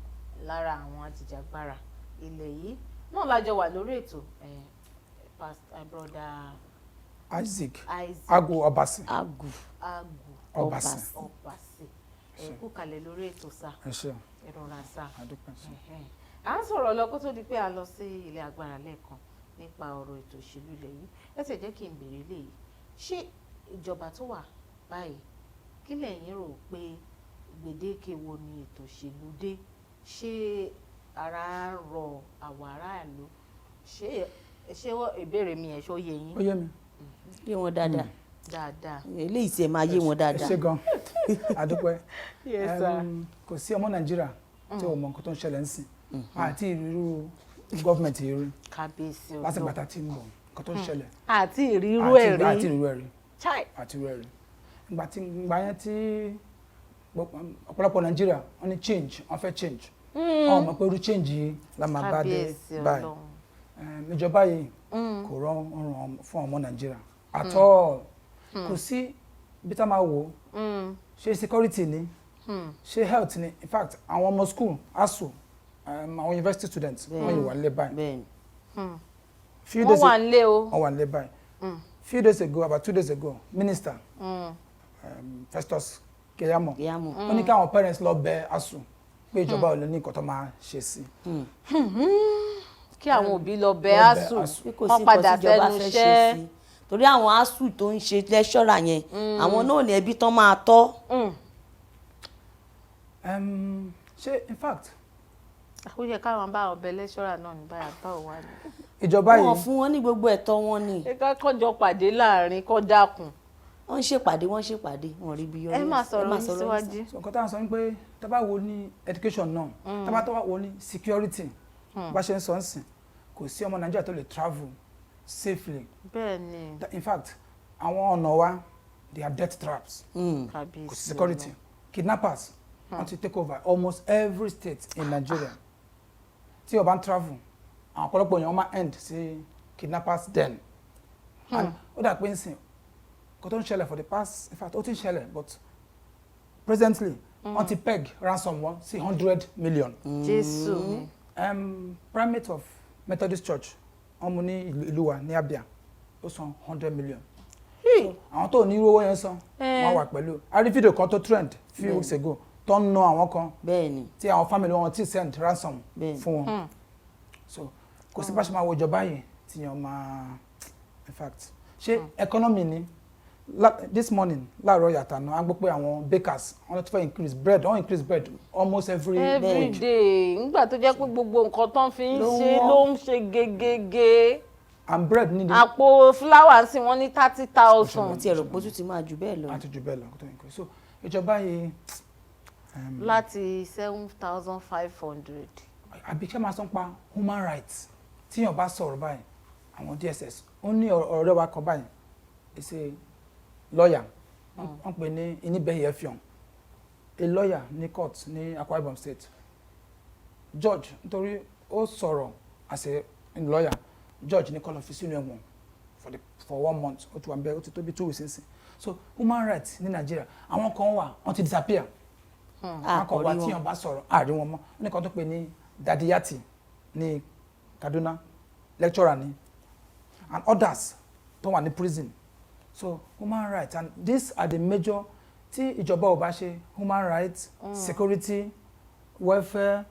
lára àwọn ajijagbara ilẹ̀ yìí náà lájọ wà lórí ètò brother Isaac Agwu Obasi. Agwu Obasi. ẹ kú kalẹ̀ lórí ètò sá ìrora sá à ń sọ̀rọ̀ lọ kó tó di pé a lọ sí ilé agbára lẹ́ẹ̀kan nípa ọ̀rọ̀ ètò òṣèlú ilẹ̀ yìí ẹ sì jẹ́ kí n béèrè léyìí ṣé ìjọba tó wà báyìí kí lẹ̀yin rò pé gbèdéke wo ni ètò òṣèlú dé ṣé ara rọ àwọn aráàlú ṣé ìbéèrè mi ẹ̀ ṣó yé yín. ó yé mi. yé wọn dáadáa. dáadáa. eléyìí tí ẹ máa yé wọn dáadáa. ẹ ṣé gan adúpẹ́. Yes, sir. kò sí ọmọ Nàìjíríà tí ò mọ nǹkan tó ń ṣẹlẹ̀ ń sìn àti ìrírú gọ́ọ̀mẹ̀ntì rí kábíyèsí ọdún láti gbàtà tí ń bọ̀ nǹkan tó ń ṣẹlẹ̀ àti ìrírú ẹ̀ rí àti ìrírú ẹ̀ rí chai àti ìrírú ẹ̀ rí ìgbà yẹn tí ọ̀pọ̀lọpọ̀ Nàìjíríà wọ́n ní change wọ́n fẹ́ change wọ́n mọ̀ pé irú change yìí la máa bá dé báyìí ìjọba yìí kò rọrùn fún ọmọ Nàìjíríà at all kò sí bí tá máa wò ṣe security ni ṣe health ni in fact àwọn ọmọ school ASUU àwọn university students wọ́n yìí wà nílé báyìí wọ́n wà nílé o wọ́n wà nílé báyìí few days ago about 2 days ago minister Festus Keyamo ó ní káwọn parents lọ bẹ̀ ASUU pé ìjọba ò lè ní nǹkan tó máa ṣe sí kí àwọn òbí lọ bẹ̀ ASUU wọ́n padà fẹ́nu iṣẹ́ torí àwọn ASUU tó ń ṣe lẹ́ṣọ́ra yẹn àwọn náà ní ẹbí tán máa tọ́. ṣé in fact ó yẹ káwọn bá ọbẹ̀ lẹ́ṣọ́ra náà ní báyà báwo wá ní. ìjọba yìí wọ́n fún wọn ní gbogbo ẹ̀tọ́ wọn ni. ẹ ká kọjọ pàdé láàrin kọ dákun. wọ́n ṣèpàdé wọ́n rí bí yọrí. ẹ máa sọ̀rọ̀ ní síwájú. nǹkan tá à ń sọ ni pé tá bá wo ní education náà tá bá tó wo ní security bá ṣe ń sọ ń sìn kò sí ọmọ Nàìjíríà tó lè travel safely. bẹ́ẹ̀ni. in fact àwọn ọ̀nà wa they are death traps. kò sí security kidnappers want to take over almost every state in Nigeria. tí o bá ń travel àwọn ọ̀pọ̀lọpọ̀ èèyàn máa end sí kidnappers den. and ó dà pé ń sìn kò tó ń ṣẹlẹ̀ for the past in fact ó ti ń ṣẹlẹ̀ but presently wọ́n ti peg ransom wọn sí 100 million. Jésù. Primate of Methodist Church wọ́n mú ní ìlú wa ní Abia ó san 100 million. àwọn tó ní irú owó yẹn san wọ́n wà pẹ̀lú a rí fídíò kan tó trend few weeks ago tó ń ná àwọn kan tí àwọn family wọn ti send ransom fún wọn. so kò sí bá ṣe máa wo ìjọba yìí tí yẹn máa in fact ṣé economy ni this morning láàárọ̀ yàtọ̀ náà a gbọ́ pé àwọn bakers wọ́n ti fẹ́ increase bread almost every day nígbà tó jẹ́ pé gbogbo nǹkan tó ń fi ń ṣe ló ń ṣe gegege. and bread ní. àpò fúláwà sí wọn ní 30,000. wọ́n ti ẹ̀rọ pósù ti máa jù bẹ́ẹ̀ lọ. àti jù bẹ́ẹ̀ lọ kó tó increase so ìjọba yìí. láti 7,500. àbíkẹ́ máa sọ pa human rights tíyàn bá sọ̀rọ̀ báyìí àwọn DSS ó ní ọ̀rọ̀ wa kan báyìí ṣe lawyer wọ́n pè ní Inibẹ̀yẹ Fion a lawyer ní court ní Akwa Ibom State judge nítorí ó sọ̀rọ̀ as a lawyer judge ní kó lọ fi sínú ẹ̀wọ̀n for 1 month ó ti wà bẹ́ẹ̀ ó ti tó bí 2 weeks nísìn so human rights ní Nàìjíríà àwọn kan wà wọ́n ti disappear wọ́n kàn wá tíyàn bá sọ̀rọ̀ àárín wọn mọ́ ní kan tó pè ní Dadiyati ní Kaduna lecturer ní and others tó wà ní prison so human rights and these are the major tí ìjọba ò bá ṣe human rights security welfare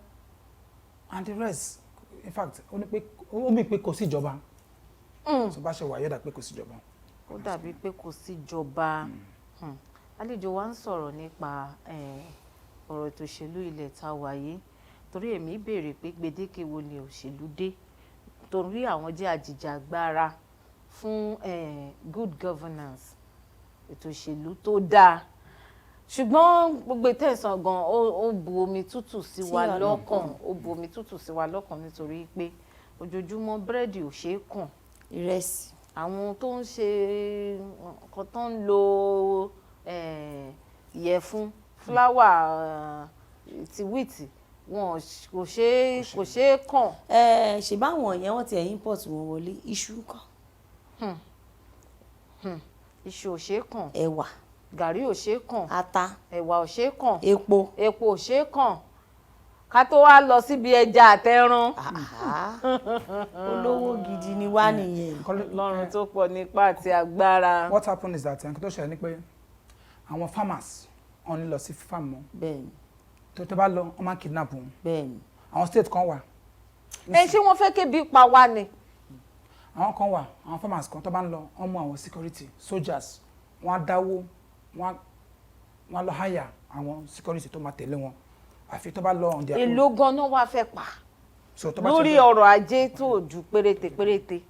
and the rest in fact ó mì pé kò sí ìjọba so bá ṣe wà yẹ́dà pé kò sí ìjọba. ó dàbí pé kò sí ìjọba àlejò wa ń sọ̀rọ̀ nípa ọ̀rọ̀ ètò òṣèlú ilẹ̀ tá a wà yìí torí èmi béèrè pé gbèdéke wo ni òṣèlú dé torí àwọn jẹ́ àjìjàgbara fún good governance ètò òṣèlú tó dáa ṣùgbọ́n gbogbo ìtẹ̀sán gan ó bu omi tútù sí wa lọ́kàn ó bu omi tútù sí wa lọ́kàn nítorí pé ojoojúmọ́ búrẹ́dì ò ṣeé kàn ìrẹsì àwọn tó ń ṣe nǹkan tó ń lo ìyẹ̀fun fúláwà ti wíìtì wọn kò ṣeé kàn. ṣe báwọn yẹn wọ́n ti import wọn wọlé iṣu kan. iṣu ò ṣeé kàn. ẹ̀wà. gàrí ò ṣeé kàn. ata. ẹ̀wà ò ṣeé kàn. epo. epo ò ṣeé kàn. ká tó wá lọ síbi ẹja àtẹran. olówó gidi ni wá nìyẹn. lọ́run tó pọ̀ nípa àti agbára. What happened is that nǹkan tó ṣẹlẹ̀ ni pé àwọn farmers wọn ní lọ sí farm mọ́. bẹ́ẹ̀ni. tó bá lọ wọn máa kidnap wọn. bẹ́ẹ̀ni. àwọn state kan wà. ṣé wọ́n fẹ́ kébi pa wá ni. àwọn kan wà àwọn farmers kan tó bá ń lọ wọn mú àwọn security soldiers wọn á dáwó wọn á lọ hire àwọn security tó máa tẹ̀lé wọn àfi tó bá lọ on their own. èló ganan wá fẹ́ pa lórí ọrọ̀ ajé tó ju péréte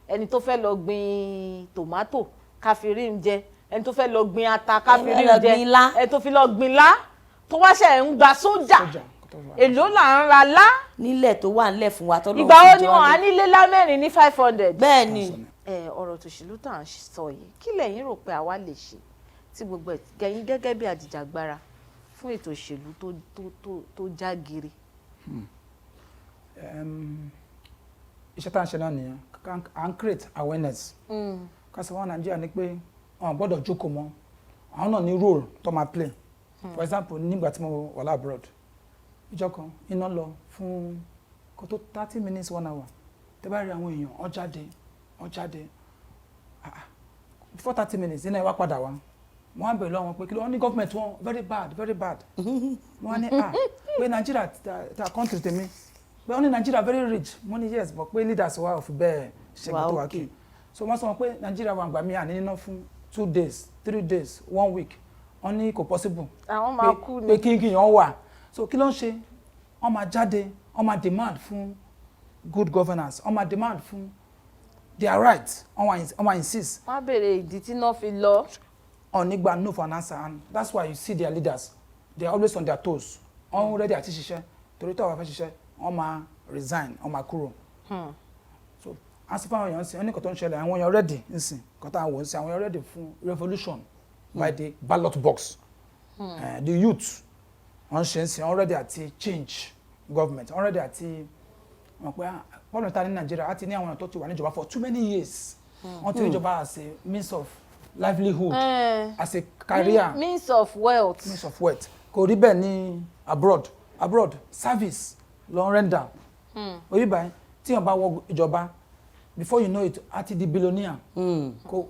ẹni tó fẹ́ lọ gbin tòmátò káfírí ń jẹ ẹni tó fẹ́ lọ gbin ata káfírí ń jẹ ẹni tó fi lọ gbin lá tó wá ṣe ń gba sójà èló là ń ra lá. nílẹ̀ tó wà nílẹ̀ fún wa tọ́lọ́ ìgbà wo ni wọn á nílé lámẹ́rin ní 500. bẹ́ẹ̀ ni. ọ̀rọ̀ tòṣèlú tá à ń sọ yìí kí lẹ̀yin rò pé àwa lè ṣe tí gbogbo ẹ̀yin gẹ́gẹ́ bí ajijagbara fún ètò òṣèlú tó já giri. iṣẹ́ tá à ń ṣe náà nìyẹn à ń create awareness. kásìkò wọn Nàìjíríà ní pé wọn gbọ́dọ̀ jókòó mọ́ àwọn náà ní role tó máa play. For example nígbà tí mo wà abroad ìjọ kan iná lọ fún kó tó 30 minutes 1 hour tẹ́ bá rí àwọn èèyàn ó jáde before 30 minutes iná ìwà padà wá wọ́n á bẹ̀rẹ̀ lọ́wọ́ pé kí ló wọ́n ní government wọn very bad wọ́n á ní pé Nigeria ta country tèmi pé wọ́n ní Nigeria very rich wọ́n ní yes but pé leaders wa ò fi bẹ́ẹ̀ ṣẹ́gun tó wá kí so wọ́n sọ pé Nigeria wà gbà mí àní níná fún 2 days 3 days 1 week wọ́n ní kò possible àwọn máa kú ni pé kí yàn wà so kí ló ń ṣe wọ́n máa jáde wọ́n máa demand fún good governance wọ́n máa demand fún their rights wọ́n máa insist. wọ́n á béèrè ìdí tí náà fi lọ. Onigba no for an answer and that's why you see their leaders they are always on their toes wọ́n ready àti ṣiṣẹ́ torí tó wà fẹ́ ṣiṣẹ́ wọ́n máa resign wọ́n máa kúrò. So as far as you ní kò tó ń ṣẹlẹ̀ àwọn èèyàn ready nsìn kò tá à ń wò ń sìn àwọn èèyàn ready fún revolution by the ballot box. The youth wọ́n ṣe ń sìn wọ́n ready àti change government wọ́n ready àti wọ́n pé bọ́ọ̀lù ta ní Nàìjíríà àti ní àwọn èèyàn tó ti wà níjọba for too many years wọ́n ti níjọba as a means of livelihood as a career means of wealth kò rí bẹ́ẹ̀ ní abroad service lọ render orí báyìí tí wọ́n bá wọ ìjọba before you know it àti di billionaire kò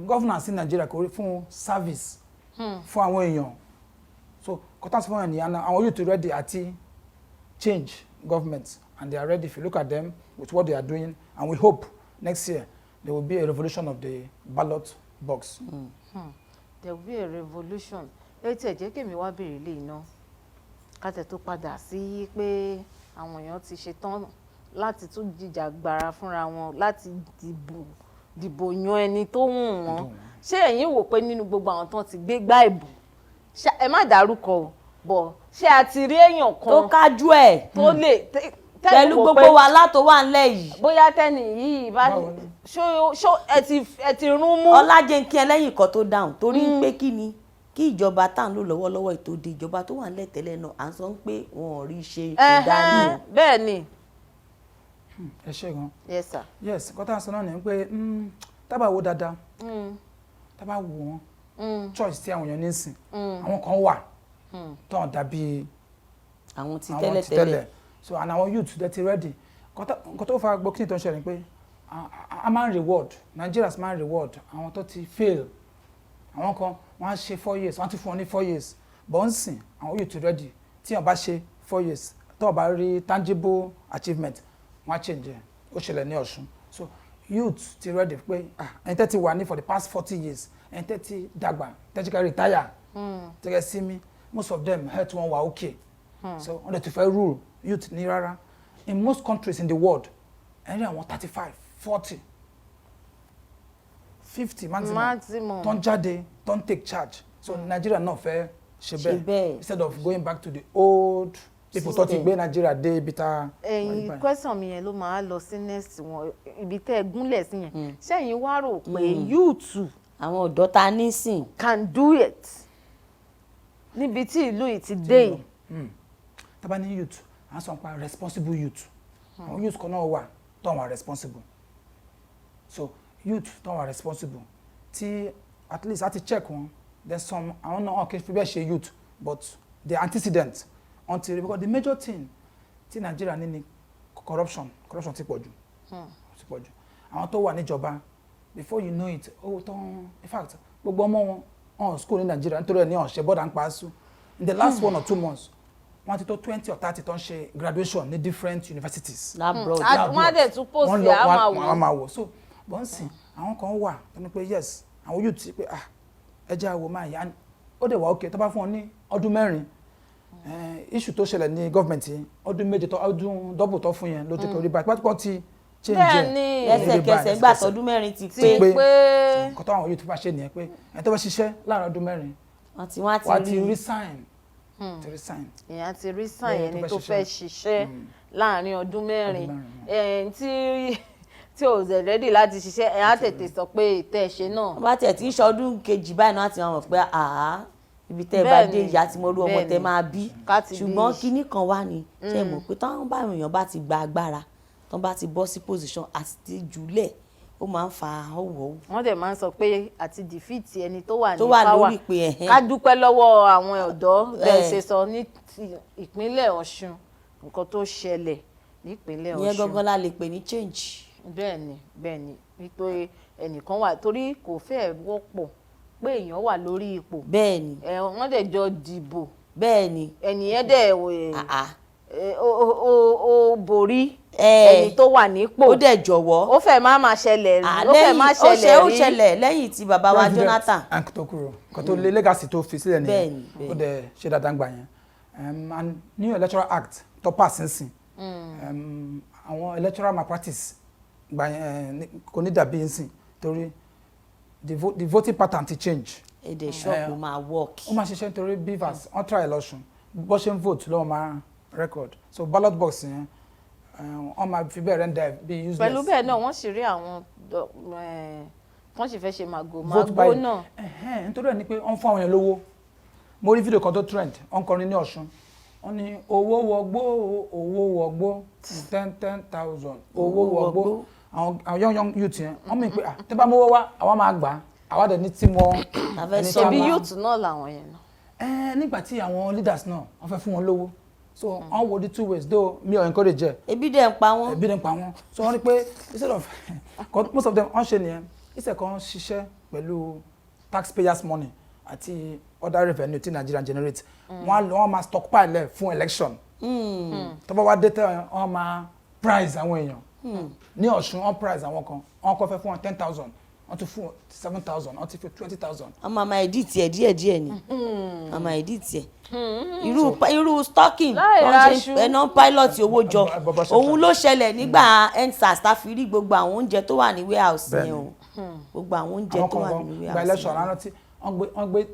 governance in Nigeria kò rí fún service fún àwọn èèyàn so kọ́tà sí fún àwọn ènìyàn náà àwọn youth ready àti change government and they are ready if you look at them with what they are doing and we hope next year there will be a revolution of the ballot box. There will be a revolution. Ẹ tí ẹ jẹ́ kí mi wá béèrè lè iná ká tẹ̀ tó padà sí pé àwọn èèyàn ti ṣetán láti tún jìjàgbara fúnra wọn láti dìbò yan ẹni tó wù wọ́n. Ṣé ẹ̀yin wò pé nínú gbogbo àwọn tán ti gbé gbá ìbò ẹ má dárúkọ o bọ̀ ṣé a ti rí èèyàn kan tó kájú ẹ̀ tó lè pẹ̀lú gbogbo wa látò wà ńlẹ̀ yìí. bóyá tẹ́nì yìí bá ṣó ẹ ti rún mú. Ọlájẹ́nkí ẹlẹ́yìn kan tó dáhùn torí pé kí ni kí ìjọba tá à ń lò lọ́wọ́lọ́wọ́ ètò ìdè ìjọba tó wà ńlẹ̀ tẹ́lẹ̀ náà à ń sọ pé wọn ò rí ṣe ìdánù. bẹ́ẹ̀ ni. ẹ ṣe gan. yes sir. yes kọ́tà sọ náà ni pé tábà wo dáadáa tábà wo wọn choice tí àwọn èèyàn ní sìn àwọn kan wà tó ń dàbí àwọn ti tẹ́lẹ̀ so and our youth they ready nǹkan tó fa gbókìní tó ń ṣẹlẹ̀ pé a máa ń reward Nigerians máa ń reward àwọn tó ti fail àwọn kan wọ́n á ṣe 4 years wọ́n á ti fún wọn ní 4 years but ń sìn àwọn youth ready tí wọ́n bá ṣe 4 years tó bá rí tangible achievement wọ́n á change ẹ̀ ó ṣẹlẹ̀ ní Ọ̀ṣun so youth ti ready pé ẹni tẹ́ ti wà ní for the past 40 years ẹni tẹ́ ti dàgbà tẹ́ ti ká retire tẹ́gẹ́ sí mi most of them health wọn wà okay so wọ́n lè ti fẹ́ rule youth ní rárá in most countries in the world ẹni àwọn 35 40 50 maximum tó ń jáde tó ń take charge so Nigeria náà fẹ́ ṣe bẹ́ẹ̀ instead of going back to the old people tó ti gbé Nigeria dé ibi tá. ẹ̀yin question mi yẹn ló máa lọ sí next wọn ibi tẹ́ ẹ gúnlẹ̀ sí yẹn ṣẹ́yìn wá rò pé youth àwọn ọ̀dọ́ ta nísìn can do it níbi tí ìlú yìí ti dé yìí. tá bá ní youth à ń sọ pa responsible youth àwọn youth kan náà wà tó wà responsible so youth tó wà responsible tí at least àti check wọn then some àwọn náà kì í fi bẹ́ẹ̀ ṣe youth but the antecedent until because the major thing tí Nigeria ní ni corruption ti pọ̀ jù àwọn tó wà níjọba before you know it owó tán in fact gbogbo ọmọ wọn on school ní Nigeria nítorí ẹ̀ ní ọ̀ṣẹ́ bọ́dà ń pa á sú in the last 1 or 2 months wọ́n ti tó 20 or 30 tó ń ṣe graduation ní different universities. labroad wọ́n á dẹ̀ tún post àwọn máa wò so bọ́n ń sìn àwọn kan wà tó ní pé yes àwọn youth ti pé ẹ jẹ́ àwọ̀ máa yá ó dẹ̀ wà ókè tó bá fún ọ ní ọdún 4 issue tó ṣẹlẹ̀ ní gọ́ọ̀mẹ̀ntì ọdún 7 tó ọdún double tó fún yẹn ló ti kọrí báyìí pátápátá ti change ẹ̀ lẹ́sẹ̀kẹsẹ̀ gbà tọdún 4 ti pé nǹkan tó àwọn youth bá ṣe nìyẹn pé ẹ̀ tó bá ṣiṣẹ́ láàrin ọdún 4 wọ́n ti resign èèyàn ti resign ẹni tó fẹ́ ṣiṣẹ́ láàrin ọdún 4 tí ò zẹ̀ rẹ́dì láti ṣiṣẹ́ ẹ̀ á tètè sọ pé ìtẹ́ ṣe náà. wọ́n bá tiẹ̀ tí ń ṣọdún kejì báyìí náà ti hàn pé ibi tẹ́ ẹ bá dé ìyá tí mo rú ọmọ tẹ́ máa bí ṣùgbọ́n kinní kan wá ní ṣe mọ̀ pé táwọn bá èèyàn bá ti gba agbára tán bá ti bọ́ sí position àti ti jùlẹ̀ ó máa ń fa ọ̀wọ̀. wọ́n dẹ̀ máa ń sọ pé àti defeat ẹni tó wà ní lórí pé ká dúpẹ́ lọ́wọ́ àwọn ọ̀dọ́ bẹ́ẹ̀ ṣe sọ ní ìpínlẹ̀ Ọ̀ṣun nǹkan tó ṣẹlẹ̀ nípínlẹ̀ Ọ̀ṣun. ìyẹn gangan la lè pè ní change. bẹ́ẹ̀ni nítorí ẹnìkan wà torí kò fẹ́ẹ̀ wọ́pọ̀ pé èèyàn wà lórí ipò. bẹ́ẹ̀ni. wọ́n dẹ̀ jọ dìbò. bẹ́ẹ̀ni. ẹnìyẹn dẹ̀ ó borí ẹni tó wà nípò. ó dẹ̀ jọ̀wọ́. ó fẹ́ má ṣẹlẹ̀ rí. ó fẹ́ má ṣẹlẹ̀ rí. ó ṣẹlẹ̀ lẹ́yìn tí bàbá wa Jonathan. tó kúrò kan tó lé legacy tó fi sílẹ̀ nìyẹn ó dẹ̀ ṣe dáadáa gbà yẹn and new electoral act tó pass nsìn àwọn electoral malpractice gbà yẹn kò ní dàbí nsìn torí the voting pattern ti change. èdè ṣọ́ọ̀pù máa work. ó máa ṣiṣẹ́ nítorí beavers on trial election bó ṣe ń vote lọ́wọ́ máa record so ballot box yẹn wọ́n máa fi bẹ́ẹ̀ render bí useless. pẹ̀lú bẹ́ẹ̀ náà wọ́n sì rí àwọn wọ́n sì fẹ́ ṣe màgò náà. nítorí ẹ̀ ni pé wọ́n fún àwọn yẹn lówó mo rí fídíò kan tó trend wọ́n kọrin ní Ọ̀ṣun wọ́n ní owó wọgbó 10,000 owó wọgbó àwọn young youth yẹn wọ́n mú pé tẹ́ bá mówó wá àwọn máa gbà àwa dẹ̀ ní tí wọ́n. ṣebí youth náà làwọn yẹn náà. nígbà tí àwọn leaders náà wọ́n fẹ́ fún wọn lówó so wọ́n wo the 2 ways though mi ò encourage ẹ̀. ebi dẹ̀ ń pa wọ́n. So wọ́n rí pé instead of most of them wọ́n ṣe nìyẹn instead kan ṣiṣẹ́ pẹ̀lú taxpayers money àti other revenue tí Nigeria generate wọ́n máa stockpile fún election tó bá wá dé tẹ́ wọ́n máa price àwọn èèyàn ní Ọ̀ṣun wọ́n price àwọn kan wọ́n kọ́ fẹ́ fún wọn 10,000 wọ́n tún fún 7,000 wọ́n ti fi 20,000. wọ́n máa edit ẹ̀ díẹ̀díẹ̀ ni wọ́n máa edit ẹ̀ irú stocking wọ́n ṣe ẹ̀nà pilot owó jọ òun ló ṣẹlẹ̀ nígbà endsars ta fi rí gbogbo àwọn oúnjẹ tó wà ní warehouse yẹn o gbogbo àwọn oúnjẹ tó wà ní warehouse. gba election rántí wọ́n gbé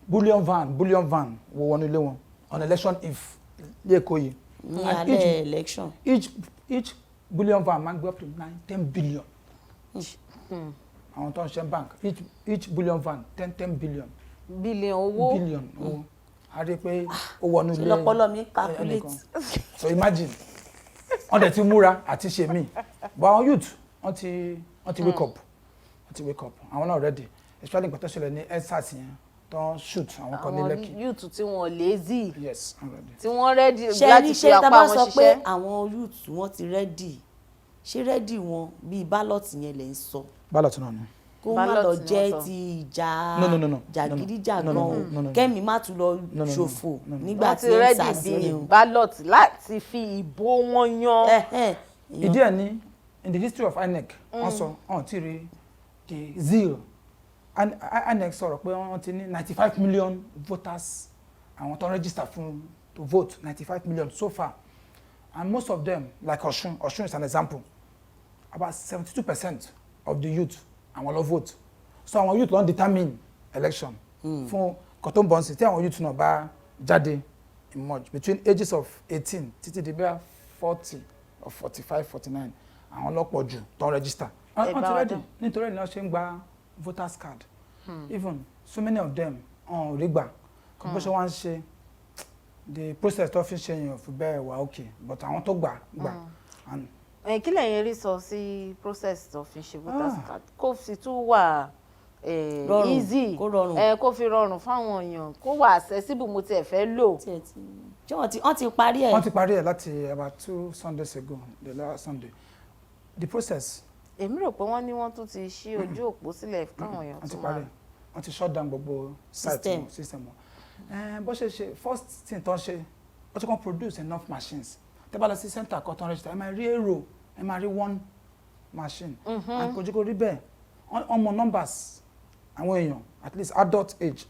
bullion van wo wọnú ilé wọn on election if lẹ́ẹ̀kọ́ yìí. ní alẹ́ election. each bullion van máa ń gbé up to 10 billion. àwọn tó ń ṣe bank each bullion van 10 billion. billion owó. a rí i pé ó wọnú ilé lọ́pọ̀lọ́ mi calculate. so imagine wọ́n dẹ̀ ti múra àti ṣe mí but àwọn youth wọ́n ti wake up àwọn náà ready especially nǹkan tó ṣẹlẹ̀ ní endsars yẹn tó ń shoot àwọn kan ní Lẹ́kì. àwọn youth tí wọ́n lazy. yes I'm ready. tí wọ́n ready láti fi apá wọn ṣiṣẹ́. ṣe tá bá sọ pé àwọn youth wọ́n ti ready ṣé ready wọn bíi ballot yẹn lè ń sọ. ballot náà ni. kó má lọ jẹ́ ti ìjà jàgídíjàgan o kẹ́mi má tún lọ ṣòfò nígbà tí ẹ̀ ń sàṣìyàn o. ballot láti fi ìbò wọn yan. ìdí ẹ̀ ní in the history of INEC wọ́n sọ ọ̀hún tí rí the zeal INEC sọ̀rọ̀ pé wọ́n ti ní 95 million voters àwọn tó register fún to vote 95 million so far and most of them like Osun is an example about 72% of the youth àwọn lọ vote so àwọn youth ló ń determine election fún kọ̀tún bọ́ǹsì tí àwọn youth náà bá jáde emerge between ages of 18 títí di bẹ́ẹ̀ 40 or 45 49 àwọn lọ́pọ̀ jù tó ń register. wọ́n ti ready nítorí ẹ̀ ní wọ́n ṣe ń gba voters card even so many of them ọ̀n rí gbà kò bó ṣe wá ń ṣe the process tó fi ṣe yẹn fi bẹ́ẹ̀ wà okay but àwọn tó gbà. Kí lẹ̀yin rí sọ sí process tó fi ṣe voters card kó fi tún wà easy kó fi rọrùn fáwọn èèyàn kó wà accessible mo tiẹ̀ fẹ́ lò. wọ́n ti parí ẹ̀. wọ́n ti parí ẹ̀ láti about 2 Sundays ago the last Sunday the process. èmi rò pé wọ́n ní wọ́n tún ti ṣí ojú òpó sílẹ̀ káwọn èèyàn tún máa. wọ́n ti shut down gbogbo site system wọn. bó ṣe first thing tó ń ṣe wọ́n ti kàn produce enough machines tẹ́ bá lọ sí center kan tó ń register ẹ máa rí èrò ẹ máa rí one machine and kò jẹ́ kó rí bẹ́ẹ̀ wọ́n mọ numbers àwọn èèyàn at least adult age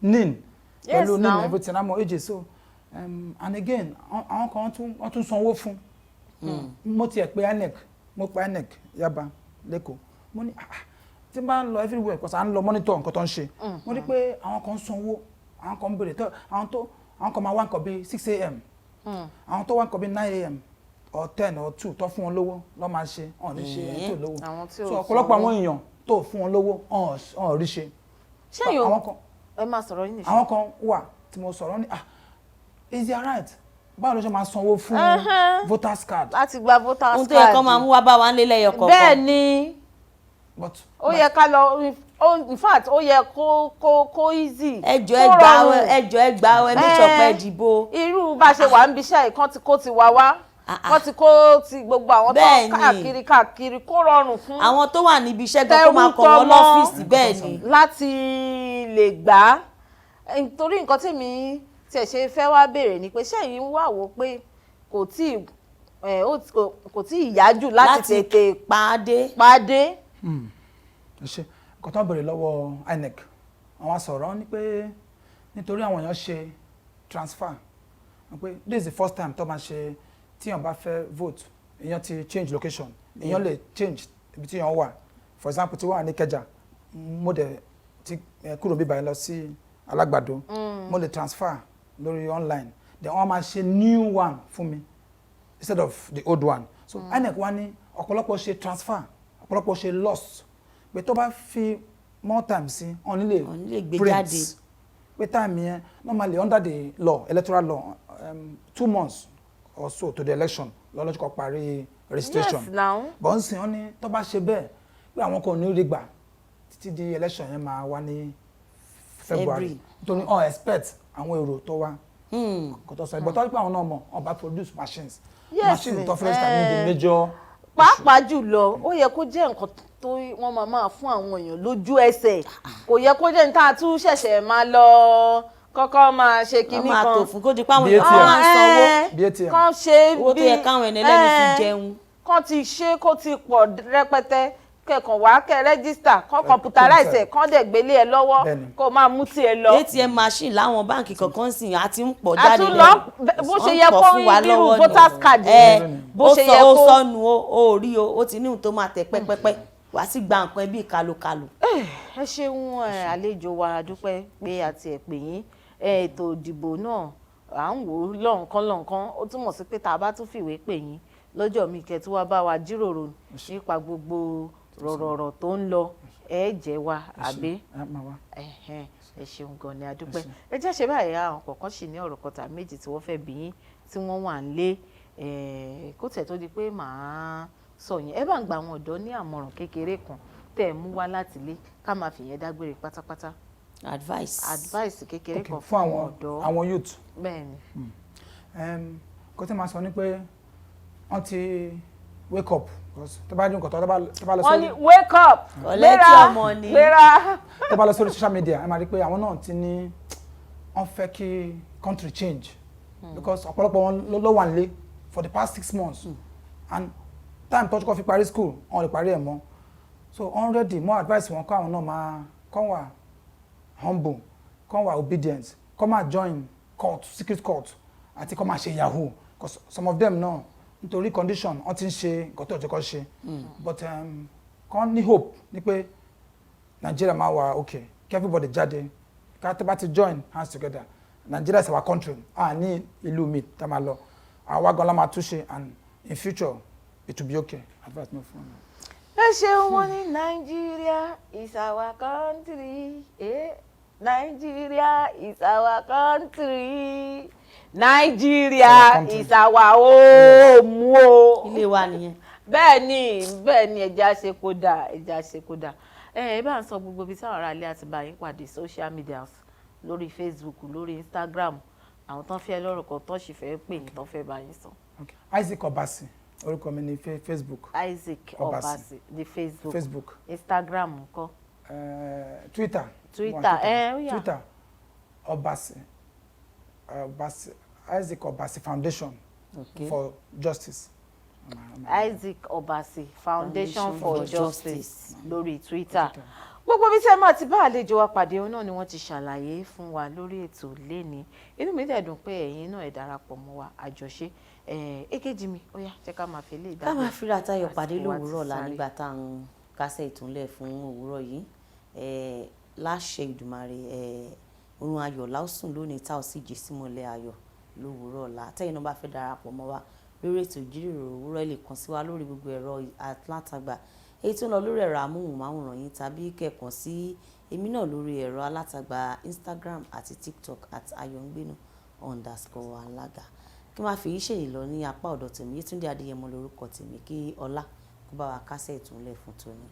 nin pẹ̀lú nin everything àmọ́ age so and again àwọn kan wọ́n tún sanwó fún mo tiẹ̀ pé INEC mo pa INEC Yaba lẹ́kọ̀ọ́ mo ní tí n bá ń lọ everywhere because à ń lọ monitor nǹkan tó ń ṣe mo rí pé àwọn kan sanwó àwọn kan ń bèrè tó àwọn kan máa wá nǹkan bíi 6 a.m. àwọn tó wá nǹkan bíi 9 a.m. or 10 or 2 tó fún wọn lówó lọ́ máa ṣe ọ̀n ní ṣe ẹni tó lówó so ọ̀pọ̀lọpọ̀ àwọn èèyàn tó fún wọn lówó ọ̀n rí ṣe. ṣé yóò ẹ máa sọ̀rọ̀ yín nìṣẹ́. àwọn kan wà tí mo sọ̀rọ̀ ní is it right báwo ló ṣe máa sanwó fún voters card. láti gba voters card. ohun tó yẹ kó máa mú wá bá wa ń lé lẹ́yọ kọ̀ọ̀kan. bẹ́ẹ̀ ni ó yẹ ká lọ in fact ó yẹ kó easy. ẹjọ ẹ gbà ẹ make sure pé dìbò. irú bá ṣe wà ń bíṣẹ́ ìkan tí kò ti wá wá wọ́n ti kó ti gbogbo àwọn tó káàkiri kó rọrùn fún. àwọn tó wà níbi iṣẹ́ gan kó máa kọ́ wọn lọ́fíìsì bẹ́ẹ̀ ni. láti lè gbà á nítorí nǹkan tèmi tiẹ̀ ṣe fẹ́ wá béèrè ni pé ṣẹ́yìn wà wò pé kò tí ì yájú láti tètè pàdé. ṣe nǹkan tó ń béèrè lọ́wọ́ INEC àwọn sọ̀rọ̀ ni pé nítorí àwọn èèyàn ṣe transfer pé this is the first time tó máa ṣe tí èèyàn bá fẹ́ vote èèyàn ti change location èèyàn lè change ibi tí èèyàn wà for example tí wọ́n wà ní Ìkẹjà mo dẹ̀ ti kúrò bíbá yẹn lọ sí Alágbàdo mo lè transfer lórí online then wọ́n máa ṣe new one fún mi instead of the old one so INEC wá ní ọ̀pọ̀lọpọ̀ ṣe transfer ọ̀pọ̀lọpọ̀ ṣe loss pé tó bá fi more time sí on nílé print pé time yẹn normally under the law electoral law 2 months or so to the election lọ́lọ́jọ́ parí registration. yes now. but n sìn ọ́ ní tó bá ṣe bẹ́ẹ̀ pé àwọn kan ò ní rí gbà títí di election yẹn máa wá ní February nítorí on expect àwọn èrò tó wá kò tó sọ ìbọn tó wá pé àwọn náà mọ̀ on bá produce machines. machines tó fẹ́ register ní the major. pàápàá jùlọ ó yẹ kó jẹ́ nǹkan tó wọ́n máa fún àwọn èèyàn lójú ẹsẹ̀ kò yẹ kó jẹ́ níta tún ṣẹ̀ṣẹ̀ máa lọ kọ́kọ́ máa ṣe kinní kan. wọ́n máa tò fún kó di pé àwọn èèyàn máa ń sanwó kán ṣe bí owó tó yẹ káwọn ẹni ẹlẹ́ni fi jẹun. kán ti ṣe kó ti pọ̀ rẹpẹtẹ kẹkàn wá kẹ rẹ́gísítà kán kọ̀mpútàráìsì ẹ̀ kán dẹ̀ gbélé ẹ lọ́wọ́ kó máa mú tiẹ̀ lọ. ATM machine láwọn báǹkì kankan sì àti ń pọ̀ jáde lẹ́yìn bó ṣe yẹ kó rí bírú voters card bó ṣe yẹ kó ó sọnù ó rí ó ti ní ohun tó máa tẹ̀ pẹ́pẹ́pẹ́ wá sí gba nǹkan ẹbí kálukàlù. ẹ ṣeun àlejò wa dúpẹ́ pé àti ẹ̀ pè yín ètò ìdìbò náà à ń wò ó lọ́nkán ó túmọ̀ sí pé tá a bá tún fìwé pè yín lọ́jọ́ mi kẹ́ tí wàá bá wa jíròrò nípa gbogbo rọ̀rọ̀rọ̀ tó ń lọ ẹ jẹ́ wa àbí ẹ ṣeun gan ni adúpẹ́ ẹ jẹ́ ṣe báyìí àwọn kọ̀ọ̀kan sì ní ọ̀rọ̀ kọta méjì tí wọ́n fẹ́ bí yín tí wọ́n wà ń lé kó tẹ̀ tó di pé màá sọ yẹn ẹ bá ń gba àwọn ọ̀dọ́ ní àmọ̀ràn kékeré kan tẹ́ ẹ mú wá láti ilé ká máa fìyẹn dágbére pátápátá. advice kékeré kan fún àwọn ọ̀dọ́ àwọn youth. bẹ́ẹ̀ni. kó tí màá sọ ni pé wọ́n ti wake up tó bá dín nǹkan tó bá lọ sórí. wọ́n ní wake up gbéra. tó bá lọ sórí social media ẹ máa rí pé àwọn náà ti ní wọ́n fẹ́ kí country change because ọ̀pọ̀lọpọ̀ wọn ló wà nílé for the past 6 months and time tó kọ́ fi parí school wọn lè parí ẹ̀ mọ́ so already more advice wọn kọ́ àwọn náà máa kọ́ wà humble kọ́ wà obedient kọ́ máa join court secret court àti kọ́ máa ṣe yahoo because some of them náà nítorí condition wọ́n ti ń ṣe nǹkan tó ọ̀jọ̀kọ́ ṣe but kàn ní hope ní pé Nigeria máa wà okay kí everybody jáde ká tó bá ti join hands together Nigeria is our country ní ìlú mi tá máa lọ àwa gan la máa túnṣe and in future it will be okay advice no fún mi. ẹ ṣeun wọn ní Nigeria is our country. Nigeria is our country. Nigeria is our home o. Ilé wa nìyẹn. Bẹ́ẹ̀ni ẹja ṣe kódà. Ẹ bá ń sọ gbogbo ibi táwọn ará ilé àti báyìí pàdé social media lórí Facebook, lórí Instagram, àwọn tán fẹ́ lọ́rọ̀ kan tán sì fẹ́ pè ní tán fẹ́ bá yín sọ. Isaac Obasi orúkọ mi ní Facebook. Isaac Obasi ní Facebook. Instagram ńkọ́? Twitter. Twitter. Obasi. Isaac Obasi Foundation for Justice. Isaac Obasi Foundation for Justice lórí Twitter. Gbogbo bí tẹ́ máa ti bá àlejò wa pàdé òun náà ni wọ́n ti ṣàlàyé fún wa lórí ètò léni. Inú mi dẹ̀ dùn pé ẹ̀yin náà ẹ darapọ̀ mọ́ wa àjọṣe. Èkejì mi ó yá jẹ́ ká máa fi lè dá. Ká máa fi Rátayọ̀ pàdé lówùúrọ̀ ọ̀la nígbà tá à ń kásẹ̀ ìtúnlẹ̀ fún òwúrọ̀ yìí. Láṣẹ Ìdùmarè orun ayọ̀ láòsùn lónìí tá ò sì jí símọ́lẹ̀ ayọ̀ lówùúrọ̀ ọ̀la. Tẹ́yin náà bá fẹ́ darapọ̀ mọ́ wa lórí ètò Ìjíròrò Òwúrọ̀ lè kàn sí wa lórí gbogbo ẹ̀rọ alátagbà èyí tó ń lọ lórí ẹ̀rọ amóhùnmáwòrán yín tàbí kẹ̀kàn sí èmi náà lórí ẹ̀rọ alátagbà Instagram àti TikTok @ayongbenu_alaga. Kí máa fi iṣẹ́ yìí lọ ní apá ọ̀dọ̀ tèmi Yetunde Adeyemo lórúkọ tèmi kí ọlá kó bá wa kásẹ̀ ìtúnlẹ̀ fún tòní.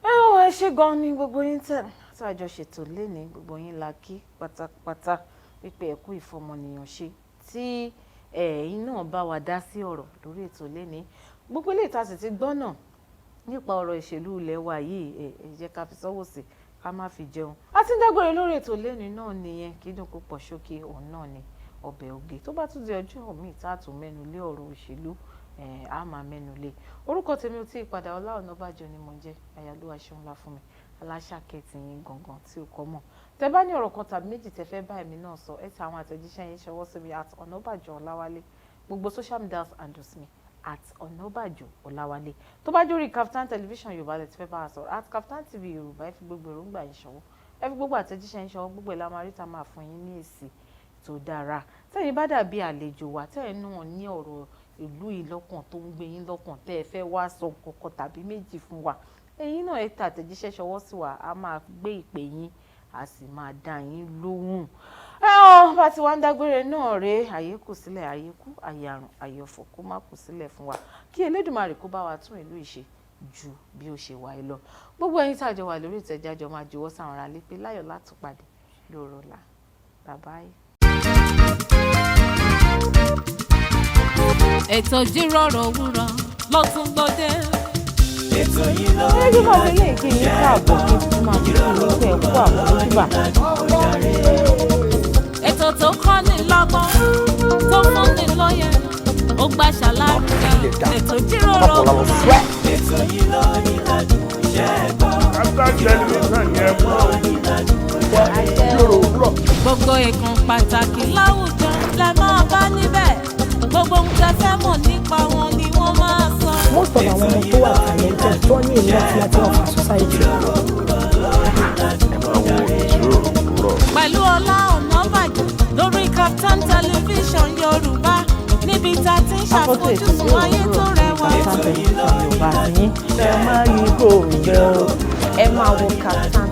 Ẹ ṣé gan ni gbogbo yín tẹ̀ tí àjọ ṣètò léni gbogbo yín la kí pátápátá wípé ẹ kú ìfọmọnìyàn ṣe tí ẹ̀yin náà bá wa dá sí ọ̀rọ̀ lórí ètò léni gbogbo ilé ìta sì ti gbọ́ náà nípa ọ̀rọ̀ ìṣèlú ilẹ̀ wa yìí ẹ jẹ́ ká fi sọ́wọ́ sí ká má fi jẹun. A ti ń dágbére lórí ètò léni náà nìyẹn kí dùn púpọ̀ ṣókí òun náà ni ọbẹ̀ oge tó bá tún di ọjọ́ míì tá a tún mẹ́nu lé ọ̀rọ̀ òṣèlú a máa mẹ́nu lé. Orúkọ tèmi ò tí ì padà Ola Onabajo ni mo jẹ́ ayálúwa ṣeun ńlá fún mi aláṣàkẹ́tì yín gangan tí ó kọ́ mọ̀. Tẹ bá ní ọ̀rọ̀ kan tàbí méjì tẹ fẹ́ bá èmi náà sọ ẹ ti àwọn àtẹ̀jíṣẹ́ yín ṣọwọ́ sí mi @Onabajo Ọláwálé gbogbo social media handles mi @Onabajo Ọláwálé. Tó bá jórí Kaftan television Yorùbá lẹ ti fẹ́ bá a sọ̀rọ̀ @Kaftan TV Yorùbá ẹ fi gbogbo èròǹgbà yín ṣọwọ́ ẹ fi gbogbo àtẹ̀jíṣẹ́ yín ṣọwọ́ gbogbo ìlànà àríta máa fún yín ní èsì tó dára. Tẹ́yin bá dàbí àlejò wa tẹ́yin náà ní ọ̀rọ̀ ìlú yìí lọ́kàn tó ń gbé yín lọ́kàn tẹ́ ẹ fẹ́ wá sọ kọ̀ọ̀kan tàbí méjì fún wa ẹ̀yin náà ẹ tẹ àtẹ̀jíṣẹ́ ṣọwọ́ sí wa a máa gbé ìpè yín a sì máa dá yín lóhùn. Bá ti wá ń dágbére náà rèé àyè kù sílẹ̀ àyè kú àyè àrùn àyè ọ̀fọ̀ kó má kù sílẹ̀ fún wa kí Elédùmarè kó bá wa tún ìlú ìṣe ju bí ó ṣe wà lọ. Gbogbo ẹ̀yin tá a jọ wà lórí ìtẹ̀jájọ máa juwọ́ sáwọn ará lé pé láyọ̀ láti pàdé lóòrọ̀ ọ̀la. Bye-bye. Ètò Ìjíròrò Òwúrọ̀ ló tún gbòde. Ètò yìí ló ń Ẹjọ́ máa wọlé kí n káàbọ̀ kí n tún máa fi ìlú ẹ̀ kú àwọn ojúbà. Ètò tó kọ́ ni lọ́gbọ́n tó fún ni lóye ó gbà ṣàlàyé. Ètò Ìjíròrò Òwúrọ̀. ètò yìí ló ń ìlàjú iṣẹ́ gbọ́. Gbogbo ìkan pàtàkì láwùjọ lẹ máa bá níbẹ̀. Gbogbo ohun tẹ́ fẹ́ mọ̀ nípa wọn ni wọ́n máa sọ. Most of àwọn ọmọ tó wà talented tó ní ìlú àti láti ọ̀fà society. Pẹ̀lú Ola Onabajo lórí Kaftan television Yorùbá níbi tá a ti ń ṣàfojúsùn ayé tó rẹwà. Kaftan television Yorùbá yín ẹ máa yí kò ń bẹ́ ọ ẹ máa wo Kaftan.